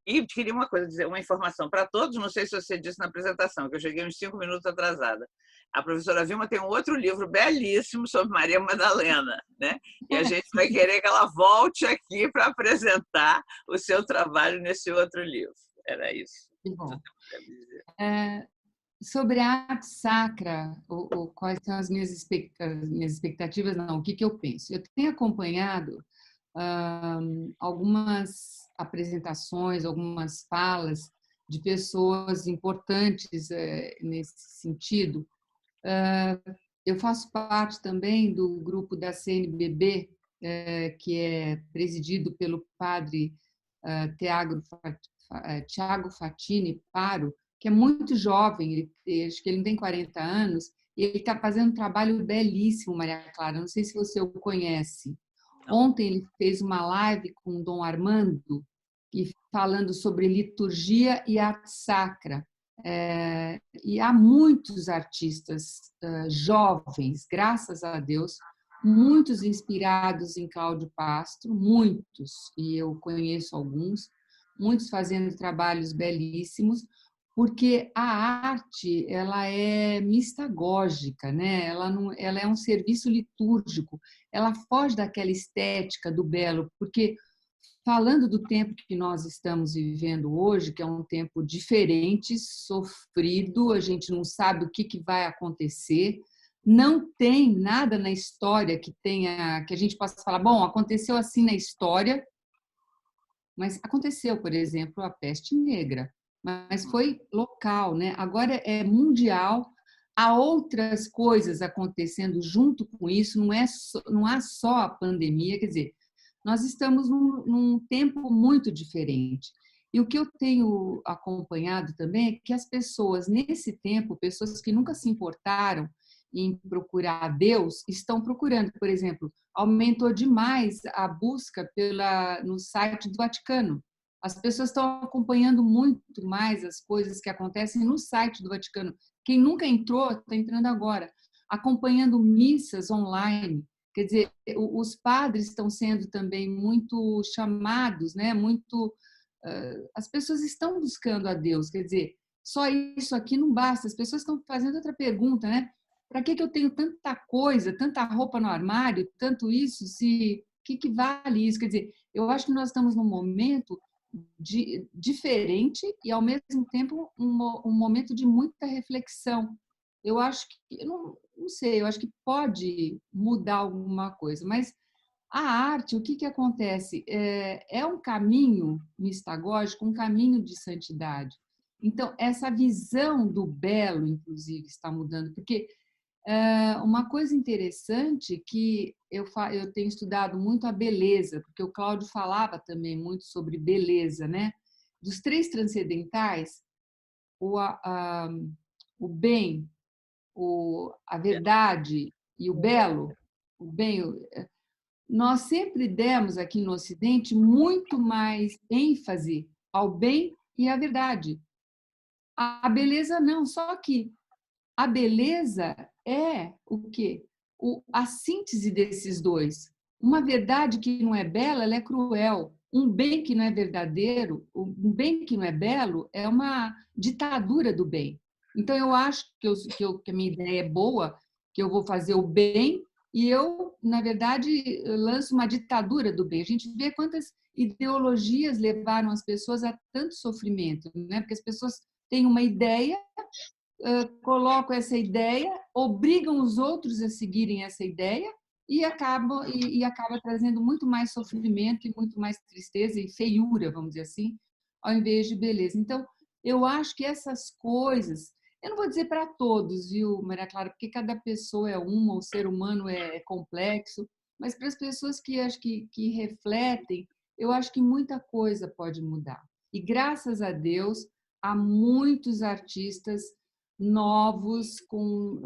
E queria uma coisa, dizer uma informação para todos, não sei se você disse na apresentação, que eu cheguei uns 5 minutos atrasada. A professora Vilma tem um outro livro belíssimo sobre Maria Madalena, né? E a gente vai querer que ela volte aqui para apresentar o seu trabalho nesse outro livro. Era isso. Bom, sobre a arte sacra, quais são as minhas expectativas? Não, o que eu penso? Eu tenho acompanhado algumas apresentações, algumas falas de pessoas importantes nesse sentido. Eu faço parte também do grupo da CNBB, que é presidido pelo padre Tiago Fatini Paro, que é muito jovem, acho que ele não tem 40 anos, e ele está fazendo um trabalho belíssimo, Maria Clara. Não sei se você o conhece. Ontem ele fez uma live com o Dom Armando, e falando sobre liturgia e arte sacra. E há muitos artistas jovens, graças a Deus, muitos inspirados em Cláudio Pastro, muitos, e eu conheço alguns, muitos fazendo trabalhos belíssimos, porque a arte ela é mistagógica, né? Ela é um serviço litúrgico, ela foge daquela estética do belo, porque falando do tempo que nós estamos vivendo hoje, que é um tempo diferente, sofrido, a gente não sabe o que vai acontecer, não tem nada na história que a gente possa falar, bom, aconteceu assim na história, mas aconteceu, por exemplo, a peste negra, mas foi local, né? Agora é mundial, há outras coisas acontecendo junto com isso, não há só a pandemia, quer dizer, nós estamos num tempo muito diferente. E o que eu tenho acompanhado também é que as pessoas, nesse tempo, pessoas que nunca se importaram em procurar Deus, estão procurando. Por exemplo, aumentou demais a busca no site do Vaticano. As pessoas estão acompanhando muito mais as coisas que acontecem no site do Vaticano. Quem nunca entrou, está entrando agora. Acompanhando missas online. Quer dizer, os padres estão sendo também muito chamados, né? As pessoas estão buscando a Deus. Quer dizer, só isso aqui não basta. As pessoas estão fazendo outra pergunta, né? Para que eu tenho tanta coisa, tanta roupa no armário, tanto isso? O que vale isso? Quer dizer, eu acho que nós estamos num momento diferente e, ao mesmo tempo, um momento de muita reflexão. Eu acho que, eu não sei, eu acho que pode mudar alguma coisa, mas a arte, o que acontece? É um caminho mistagógico, um caminho de santidade. Então, essa visão do belo, inclusive, está mudando, porque uma coisa interessante que eu tenho estudado muito a beleza, porque o Cláudio falava também muito sobre beleza, né? Dos três transcendentais, o bem, a verdade e o belo, nós sempre demos aqui no Ocidente muito mais ênfase ao bem e à verdade. A beleza não, só que a beleza é o quê? A síntese desses dois. Uma verdade que não é bela, ela é cruel. Um bem que não é verdadeiro, um bem que não é belo, é uma ditadura do bem. Então, eu acho que a minha ideia é boa, que eu vou fazer o bem e eu, na verdade, lanço uma ditadura do bem. A gente vê quantas ideologias levaram as pessoas a tanto sofrimento, né? Porque as pessoas têm uma ideia, colocam essa ideia, obrigam os outros a seguirem essa ideia e acaba trazendo muito mais sofrimento e muito mais tristeza e feiura, vamos dizer assim, ao invés de beleza. Então, eu acho que essas coisas, eu não vou dizer para todos, viu, Maria Clara, porque cada pessoa é uma, o ser humano é complexo, mas para as pessoas que acho que refletem, eu acho que muita coisa pode mudar. E graças a Deus, há muitos artistas novos com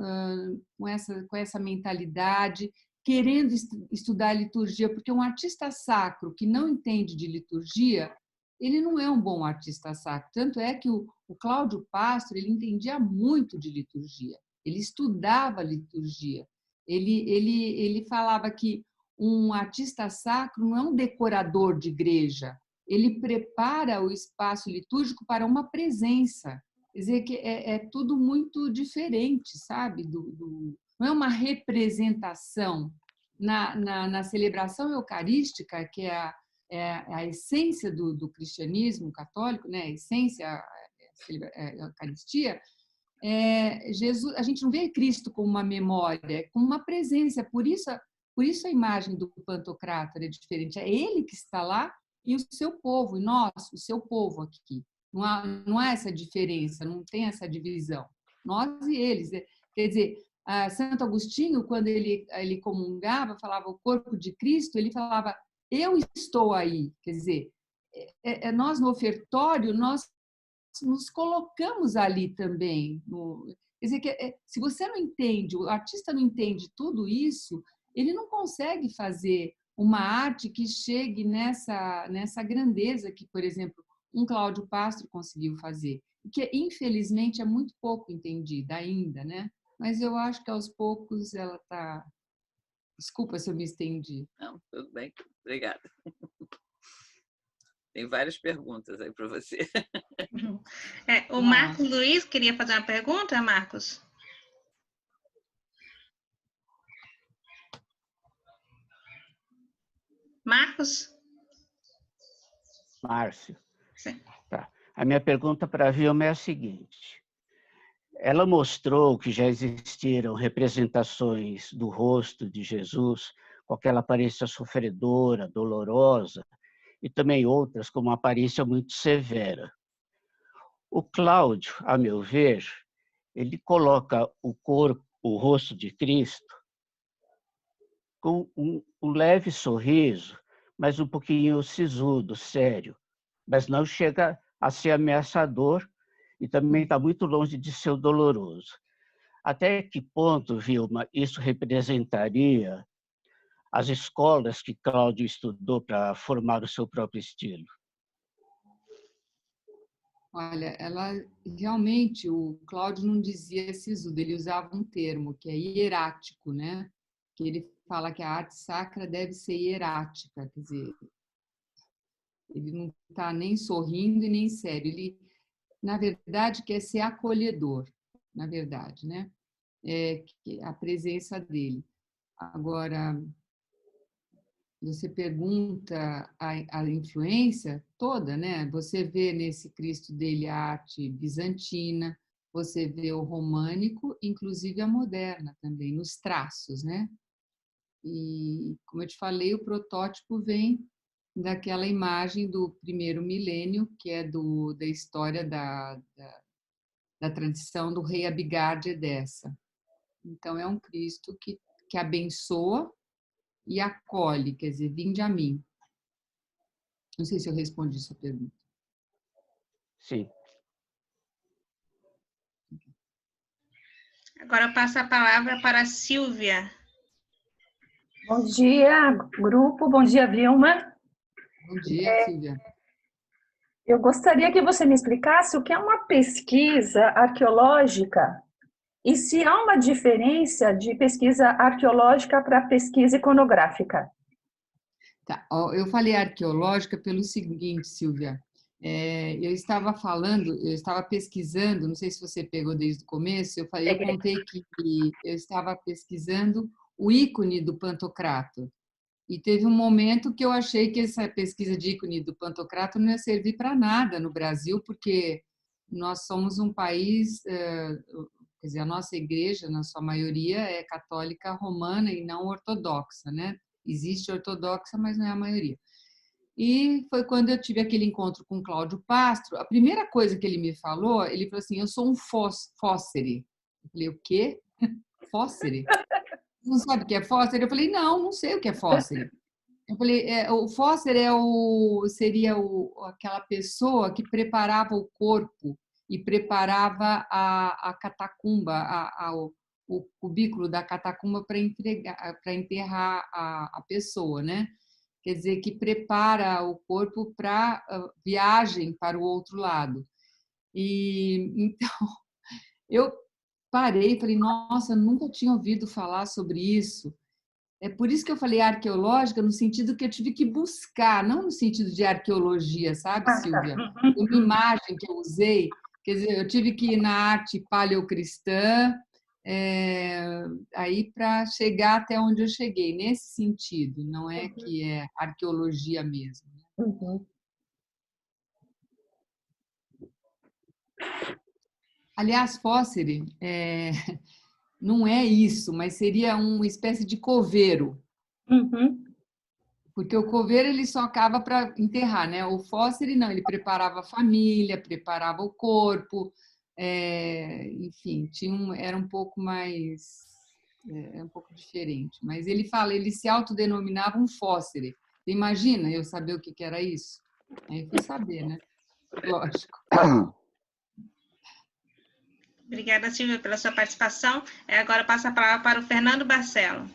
essa mentalidade, querendo estudar liturgia, porque um artista sacro que não entende de liturgia, ele não é um bom artista sacro. Tanto é que o Cláudio Pastro, ele entendia muito de liturgia, ele estudava liturgia, ele falava que um artista sacro não é um decorador de igreja, ele prepara o espaço litúrgico para uma presença. Quer dizer, que é tudo muito diferente, sabe? Não é uma representação. Na celebração eucarística, que é a essência do cristianismo católico, né? A essência, a Eucaristia, Jesus, a gente não vê Cristo como uma memória, é como uma presença. Por isso a imagem do Pantocrátor é diferente. É ele que está lá e o seu povo, e nós, o seu povo aqui. Não há essa diferença, não tem essa divisão. Nós e eles. Quer dizer, Santo Agostinho, quando ele comungava, falava o corpo de Cristo, ele falava, eu estou aí. Quer dizer, nós no ofertório, nós nos colocamos ali também. Quer dizer, se você não entende, o artista não entende tudo isso, ele não consegue fazer uma arte que chegue nessa grandeza que, por exemplo, um Cláudio Pastro conseguiu fazer, que infelizmente é muito pouco entendida ainda, né? Mas eu acho que aos poucos ela está... Desculpa se eu me estendi. Não, tudo bem. Obrigada. Tem várias perguntas aí para você. O Marcos Luiz queria fazer uma pergunta, Marcos? Marcos? Márcio. Sim. Tá. A minha pergunta para a Vilma é a seguinte. Ela mostrou que já existiram representações do rosto de Jesus com aquela aparência sofredora, dolorosa, e também outras com uma aparência muito severa. O Cláudio, a meu ver, ele coloca o corpo, o rosto de Cristo com um leve sorriso, mas um pouquinho sisudo, sério, mas não chega a ser ameaçador e também está muito longe de ser doloroso. Até que ponto, Vilma, isso representaria as escolas que Cláudio estudou para formar o seu próprio estilo? Olha, ela realmente, o Cláudio não dizia sisudo, ele usava um termo que é hierático, né? Que ele fala que a arte sacra deve ser hierática, quer dizer, ele não está nem sorrindo e nem sério, ele, na verdade, quer ser acolhedor, na verdade, né? A presença dele. Agora, você pergunta a influência toda, né? Você vê nesse Cristo dele a arte bizantina, você vê o românico, inclusive a moderna também, nos traços, né? E, como eu te falei, o protótipo vem daquela imagem do primeiro milênio, que é da história da tradição do rei Abigar de Edessa. Então, é um Cristo que abençoa e acolhe, quer dizer, vinde a mim. Não sei se eu respondi sua pergunta. Sim. Agora eu passo a palavra para a Silvia. Bom dia, grupo. Bom dia, Vilma. Bom dia, Silvia. Eu gostaria que você me explicasse o que é uma pesquisa arqueológica e se há uma diferença de pesquisa arqueológica para pesquisa iconográfica. Tá, eu falei arqueológica pelo seguinte, Silvia. Eu estava pesquisando, não sei se você pegou desde o começo, eu contei que eu estava pesquisando o ícone do Pantocrator. E teve um momento que eu achei que essa pesquisa de ícone do Pantocrator não ia servir para nada no Brasil, porque nós somos um país, quer dizer, a nossa igreja, na sua maioria, é católica romana e não ortodoxa, né? Existe ortodoxa, mas não é a maioria. E foi quando eu tive aquele encontro com Cláudio Pastro. A primeira coisa que ele falou assim, eu sou um fóssere. Eu falei, o quê? Fóssere? Não sabe o que é fóssere? Eu falei, não sei o que é fóssere. Eu falei, o fóssere seria aquela pessoa que preparava o corpo e preparava a catacumba, o cubículo da catacumba para enterrar a pessoa, né? Quer dizer, que prepara o corpo para viagem para o outro lado. E então eu parei e falei, nossa, nunca tinha ouvido falar sobre isso. É por isso que eu falei arqueológica, no sentido que eu tive que buscar, não no sentido de arqueologia, sabe, Silvia? Uma imagem que eu usei, quer dizer, eu tive que ir na arte paleocristã, aí para chegar até onde eu cheguei, nesse sentido, não é que é arqueologia mesmo. Uhum. Aliás, fóssile não é isso, mas seria uma espécie de coveiro. Uhum. Porque o coveiro ele só acaba para enterrar, né? O fóssile não, ele preparava a família, preparava o corpo, enfim, era um pouco mais, um pouco diferente. Mas ele se autodenominava um fóssile. Você imagina eu saber o que era isso? Aí fui saber, né? Lógico. Obrigada, Silvia, pela sua participação. Agora passo a palavra para o Fernando Barcelo.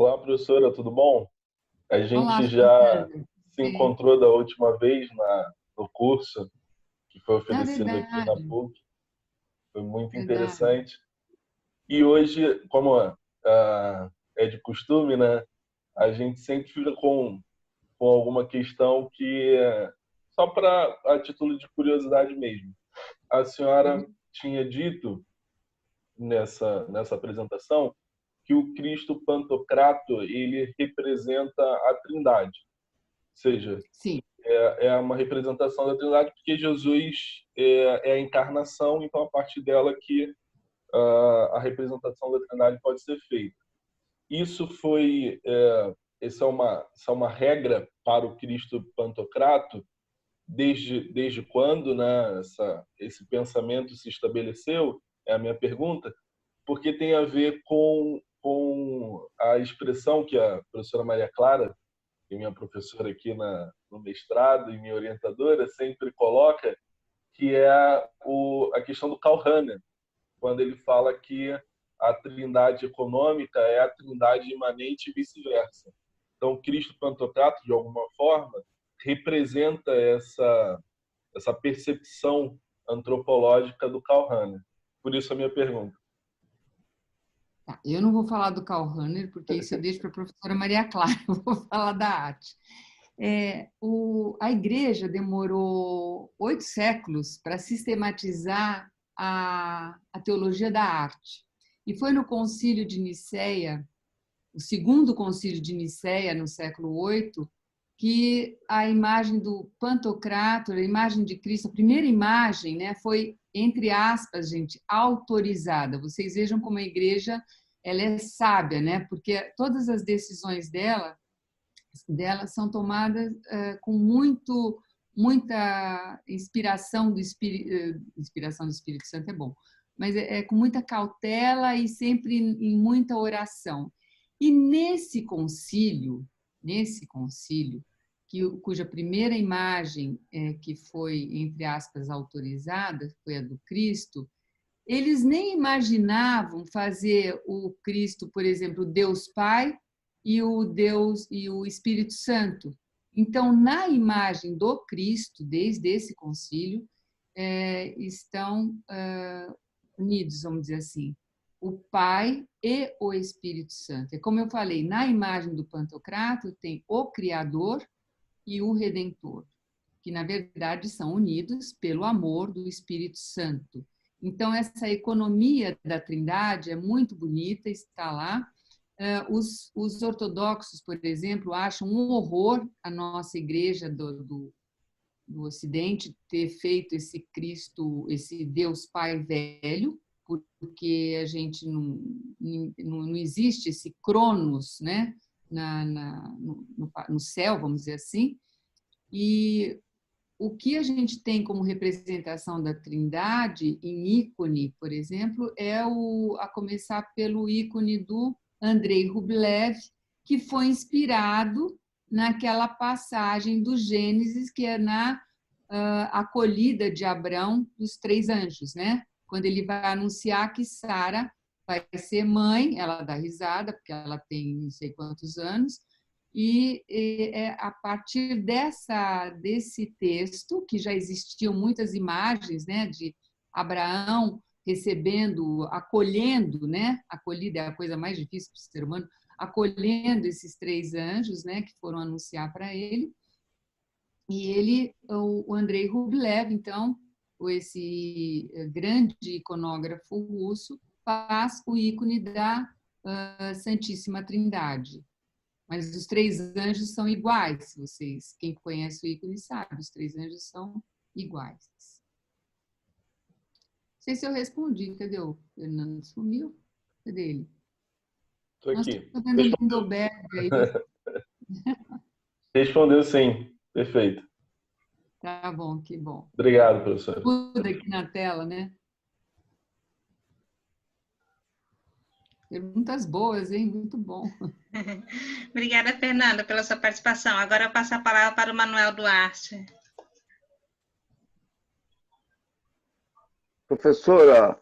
Olá, professora, tudo bom? A gente Olá, já Fernanda. se encontrou da última vez no curso que foi É oferecido aqui na verdade, PUC. Foi muito verdade. interessante. E hoje, como é de costume, né, a gente sempre fica com alguma questão que é só para a título de curiosidade mesmo. A senhora tinha dito nessa apresentação que o Cristo Pantocrator ele representa a Trindade, ou seja, Sim, é uma representação da Trindade porque Jesus é a encarnação, então a partir dela que a representação da Trindade pode ser feita. Isso essa é uma regra para o Cristo Pantocrator desde quando, né, esse pensamento se estabeleceu? É a minha pergunta, porque tem a ver com a expressão que a professora Maria Clara, que é minha professora aqui no mestrado e minha orientadora, sempre coloca, que é a questão do Karl Rahner, quando ele fala que a trindade econômica é a trindade imanente e vice-versa. Então, Cristo Pantocrator, de alguma forma, representa essa percepção antropológica do Karl Rahner. Por isso a minha pergunta. tá. Eu não vou falar do Karl Rahner, porque isso eu deixo para a professora Maria Clara, eu vou falar da arte. A Igreja demorou 8 séculos para sistematizar a teologia da arte. E foi no Concílio de Nicéia, o segundo Concílio de Nicéia, no século VIII, que a imagem do Pantocrator, a imagem de Cristo, a primeira imagem, né, foi, entre aspas, gente, autorizada. Vocês vejam como a Igreja ela é sábia, né? Porque todas as decisões dela são tomadas com muita inspiração do Espírito Santo é bom, mas com muita cautela e sempre em muita oração. E nesse concílio, cuja primeira imagem que foi, entre aspas, autorizada, foi a do Cristo, eles nem imaginavam fazer o Cristo, por exemplo, Deus Pai e o Espírito Santo. Então, na imagem do Cristo, desde esse concílio, estão unidos, vamos dizer assim, o Pai e o Espírito Santo. É como eu falei, na imagem do Pantocrator tem o Criador e o Redentor, que na verdade são unidos pelo amor do Espírito Santo. Então, essa economia da Trindade é muito bonita, está lá. Os ortodoxos, por exemplo, acham um horror a nossa igreja do Ocidente ter feito esse Cristo, esse Deus Pai velho, porque a gente não existe esse Cronos, né, no céu, vamos dizer assim. E o que a gente tem como representação da Trindade em ícone, por exemplo, a começar pelo ícone do Andrei Rublev, que foi inspirado naquela passagem do Gênesis, que é na acolhida de Abrão dos 3 anjos, né? Quando ele vai anunciar que Sara vai ser mãe, ela dá risada, porque ela tem não sei quantos anos, e a partir desse texto, que já existiam muitas imagens, né, de Abraão recebendo, acolhendo, né, acolhida é a coisa mais difícil para o ser humano, acolhendo esses 3 anjos, né, que foram anunciar para ele, e o Andrei Rublev, então, esse grande iconógrafo russo, faz o ícone da Santíssima Trindade. Mas os 3 anjos são iguais, quem conhece o ícone sabe, os 3 anjos são iguais. Não sei se eu respondi, cadê o Fernando? Sumiu? Cadê ele? Estou aqui. Estou vendo o Lindoberg aí. Respondeu sim, perfeito. Tá bom, que bom. Obrigado, professor. Tudo aqui na tela, né? Perguntas boas, hein? Muito bom. Obrigada, Fernanda, pela sua participação. Agora eu passo a palavra para o Manuel Duarte. Professora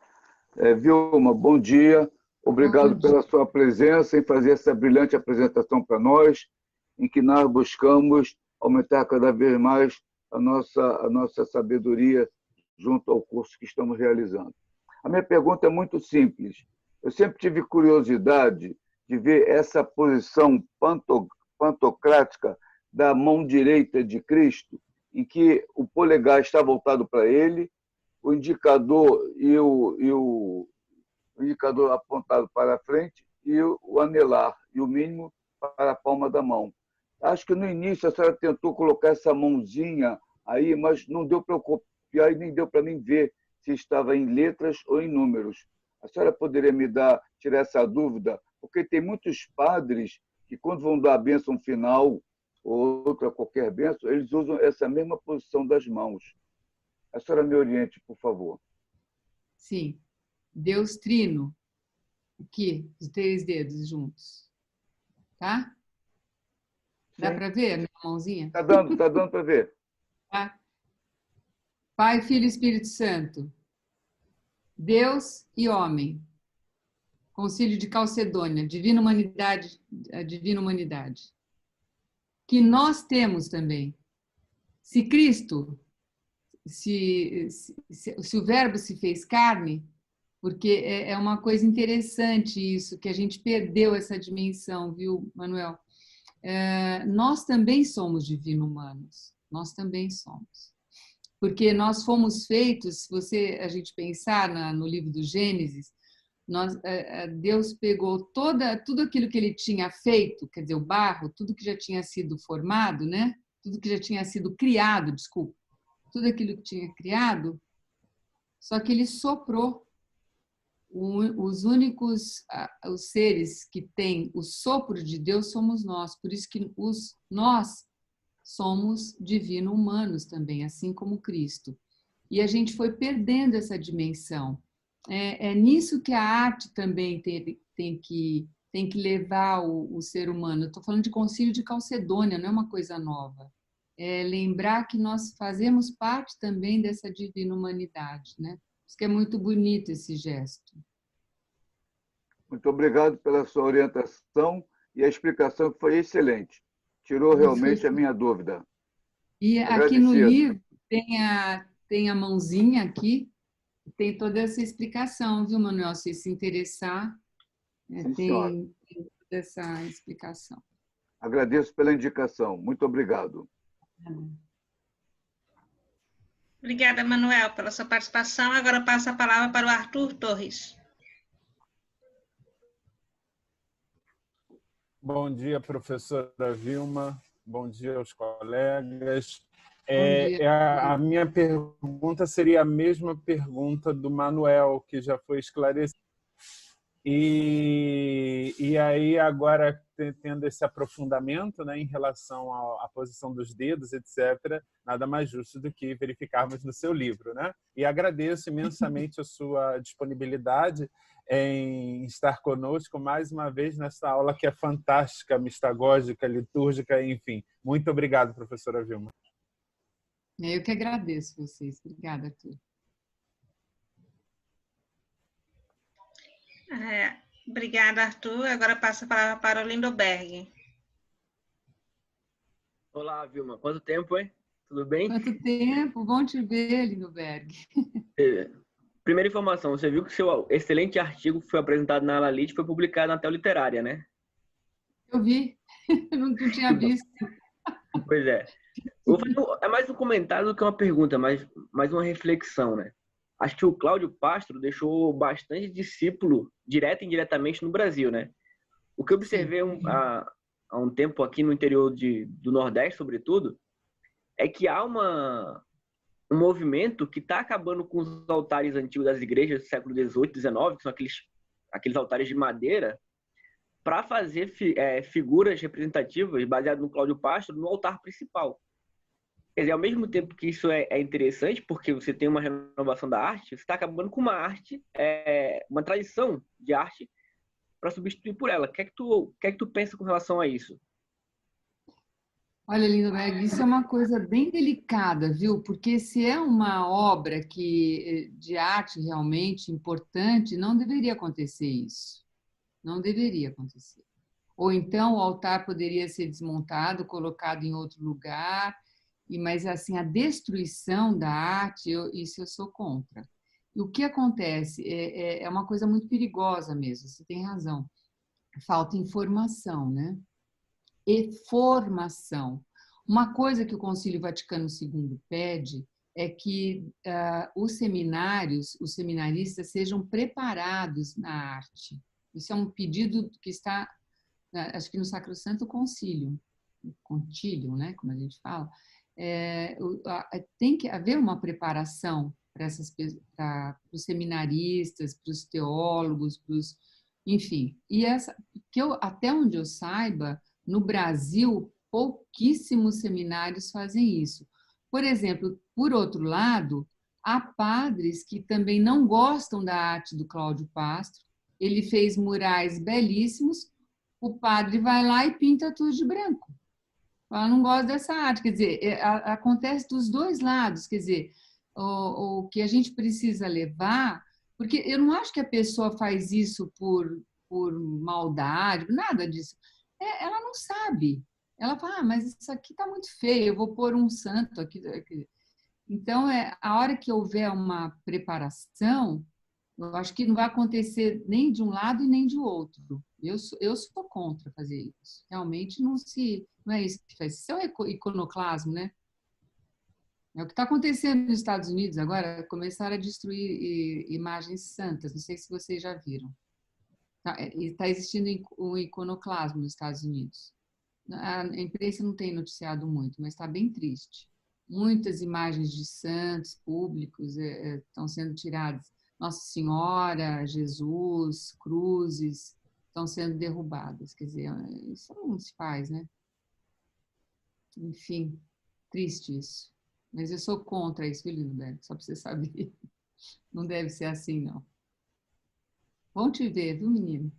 Vilma, bom dia. Obrigado pela sua presença em fazer essa brilhante apresentação para nós, em que nós buscamos aumentar cada vez mais a nossa sabedoria junto ao curso que estamos realizando. A minha pergunta é muito simples. Eu sempre tive curiosidade de ver essa posição pantocrática da mão direita de Cristo, em que o polegar está voltado para ele, o indicador o indicador apontado para a frente e o anelar e o mínimo para a palma da mão. Acho que no início a senhora tentou colocar essa mãozinha aí, mas não deu para eu copiar e nem deu para mim ver se estava em letras ou em números. A senhora poderia tirar essa dúvida? Porque tem muitos padres que, quando vão dar a bênção final ou outra qualquer bênção, eles usam essa mesma posição das mãos. A senhora me oriente, por favor. Sim. Deus trino. Aqui, os 3 dedos juntos. Tá? Dá para ver a minha mãozinha? Está dando para ver. Tá? Pai, Filho e Espírito Santo. Deus e homem. Concílio de Calcedônia, divina humanidade, a divina humanidade. Que nós temos também. Se Cristo, se o Verbo se fez carne, porque é uma coisa interessante isso, que a gente perdeu essa dimensão, viu, Manuel? Nós também somos divino-humanos. Nós também somos. Porque nós fomos feitos, se a gente pensar no livro do Gênesis, Deus pegou tudo aquilo que ele tinha feito, quer dizer, o barro, tudo que já tinha sido formado, né? Tudo que já tinha sido criado, desculpa, tudo aquilo que tinha criado, só que ele soprou. Os únicos os seres que têm o sopro de Deus somos nós, por isso que nós somos divino-humanos também, assim como Cristo. E a gente foi perdendo essa dimensão. É nisso que a arte também tem que levar o ser humano. Eu estou falando de Concílio de Calcedônia, não é uma coisa nova. É lembrar que nós fazemos parte também dessa divina humanidade, né? Isso que é muito bonito esse gesto. Muito obrigado pela sua orientação e a explicação que foi excelente. Tirou realmente a minha dúvida. E aqui no livro tem a mãozinha aqui, tem toda essa explicação, viu, Manuel? Se interessar, tem toda essa explicação. Agradeço pela indicação. Muito obrigado. Obrigada, Manuel, pela sua participação. Agora eu passo a palavra para o Arthur Torres. Bom dia, professora Vilma. Bom dia aos colegas. A minha pergunta seria a mesma pergunta do Manuel, que já foi esclarecida. E aí, agora, tendo esse aprofundamento, né, em relação à posição dos dedos, etc., nada mais justo do que verificarmos no seu livro, né? E agradeço imensamente a sua disponibilidade em estar conosco mais uma vez nessa aula que é fantástica, mistagógica, litúrgica, enfim. Muito obrigado, professora Vilma. Eu que agradeço vocês. Obrigada, Arthur. Obrigada, Arthur. Agora passa a palavra para o Lindoberg. Olá, Vilma. Quanto tempo, hein? Tudo bem? Quanto tempo? Bom te ver, Lindoberg. Primeira informação, você viu que o seu excelente artigo que foi apresentado na Alalite foi publicado na Teo Literária, né? Eu vi. Eu não tinha visto. Pois é. É mais um comentário do que uma pergunta, mais uma reflexão, né? Acho que o Cláudio Pastro deixou bastante discípulo, direto e indiretamente, no Brasil, né? O que eu observei há um tempo aqui no interior do Nordeste, sobretudo, é que há um movimento que está acabando com os altares antigos das igrejas do século XVIII, XIX, que são aqueles altares de madeira, para fazer figuras representativas, baseadas no Cláudio Pastro, no altar principal. Quer dizer, ao mesmo tempo que isso é interessante, porque você tem uma renovação da arte, você está acabando com uma arte, uma tradição de arte, para substituir por ela. O que é que tu pensa com relação a isso? Olha, Lindoberg, isso é uma coisa bem delicada, viu? Porque se é uma obra de arte realmente importante, não deveria acontecer isso. Não deveria acontecer. Ou então o altar poderia ser desmontado, colocado em outro lugar, mas assim, a destruição da arte, isso eu sou contra. E o que acontece? É uma coisa muito perigosa mesmo, você tem razão. Falta informação, né? E formação. Uma coisa que o Concílio Vaticano II pede é que os seminários, os seminaristas sejam preparados na arte. Isso é um pedido que está, acho que no Sacrosanto Concílio, né, como a gente fala. Tem que haver uma preparação para os seminaristas, para os teólogos, enfim. E até onde eu saiba, no Brasil, pouquíssimos seminários fazem isso. Por exemplo, por outro lado, há padres que também não gostam da arte do Cláudio Pastro. Ele fez murais belíssimos, o padre vai lá e pinta tudo de branco. Ela não gosta dessa arte. Quer dizer, acontece dos dois lados. Quer dizer, o que a gente precisa levar, porque eu não acho que a pessoa faz isso por maldade, nada disso. Ela não sabe. Ela fala, mas isso aqui está muito feio, eu vou pôr um santo aqui. Então, a hora que houver uma preparação, eu acho que não vai acontecer nem de um lado e nem de outro. Eu sou contra fazer isso. Realmente não é isso que faz. Isso é um iconoclasmo, né? É o que está acontecendo nos Estados Unidos agora, começaram a destruir imagens santas. Não sei se vocês já viram. Está existindo um iconoclasmo nos Estados Unidos. A imprensa não tem noticiado muito, mas está bem triste. Muitas imagens de santos públicos estão sendo tiradas. Nossa Senhora, Jesus, cruzes, estão sendo derrubadas. Quer dizer, isso não se faz, né? Enfim, triste isso. Mas eu sou contra isso, viu, Lindbergh? Só para você saber. Não deve ser assim, não. Bom te ver, viu, menino?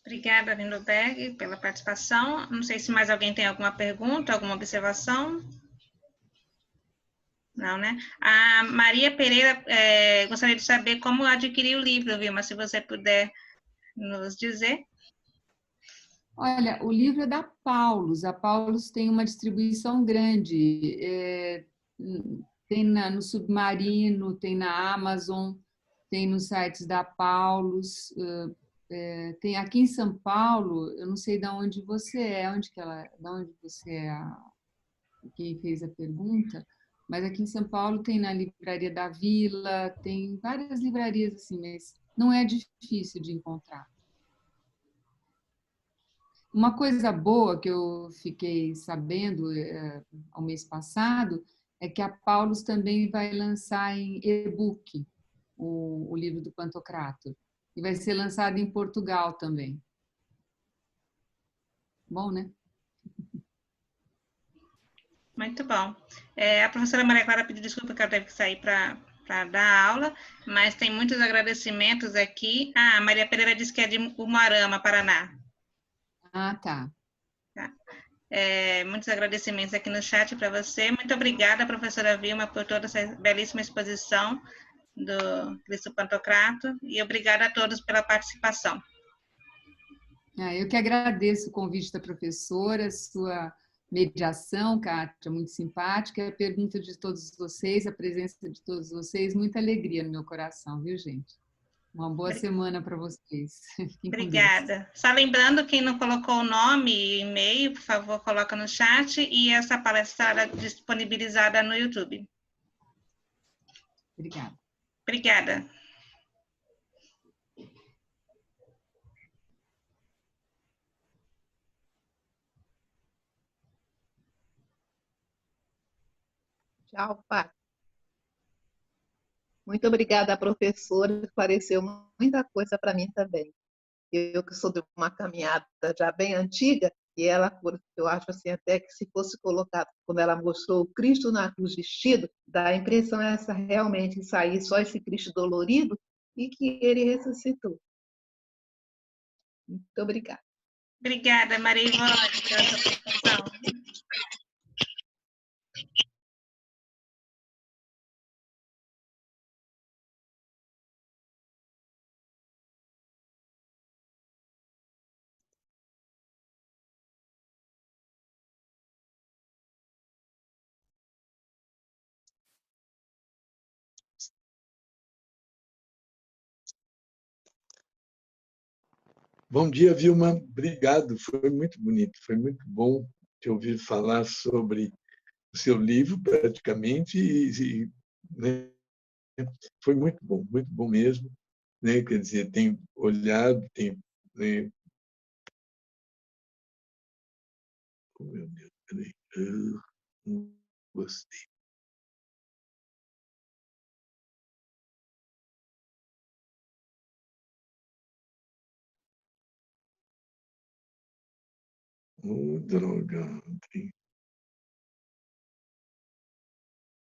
Obrigada, Lindbergh, pela participação. Não sei se mais alguém tem alguma pergunta, alguma observação. Não, né? A Maria Pereira gostaria de saber como adquirir o livro, Vilma, se você puder nos dizer. Olha, o livro é da Paulus. A Paulus tem uma distribuição grande. Tem no Submarino, tem na Amazon, tem nos sites da Paulus. Tem aqui em São Paulo, eu não sei de onde você é, de onde você é quem fez a pergunta, mas aqui em São Paulo tem na Livraria da Vila, tem várias livrarias assim, mas não é difícil de encontrar. Uma coisa boa que eu fiquei sabendo ao mês passado é que a Paulus também vai lançar em e-book o livro do Pantocrator. E vai ser lançado em Portugal também. Bom, né? Muito bom. A professora Maria Clara pediu desculpa que ela teve que sair para dar aula, mas tem muitos agradecimentos aqui. A Maria Pereira disse que é de Umuarama, Paraná. Ah, tá. Muitos agradecimentos aqui no chat para você. Muito obrigada, professora Vilma, por toda essa belíssima exposição do Cristo Pantocrator, e obrigada a todos pela participação. Eu que agradeço o convite da professora, sua mediação, Kátia, muito simpática, a pergunta de todos vocês, a presença de todos vocês, muita alegria no meu coração, viu, gente? Uma boa semana para vocês. Obrigada. Só lembrando, quem não colocou o nome e e-mail, por favor, coloca no chat, e essa palestra será disponibilizada no YouTube. Obrigada. Obrigada. Tchau, Pá. Muito obrigada, professora, esclareceu muita coisa para mim também. Eu que sou de uma caminhada já bem antiga, e ela, eu acho assim, até que se fosse colocado, quando ela mostrou o Cristo na cruz vestido, dá a impressão essa realmente sair só esse Cristo dolorido e que ele ressuscitou. Muito obrigada. Obrigada, Maria Ivone, pela sua participação. Bom dia, Vilma. Obrigado. Foi muito bonito. Foi muito bom te ouvir falar sobre o seu livro, praticamente, né, foi muito bom mesmo. Né? Quer dizer, tenho olhado, tenho... Né? Oh, meu Deus, peraí. Não gostei. Oh, droga.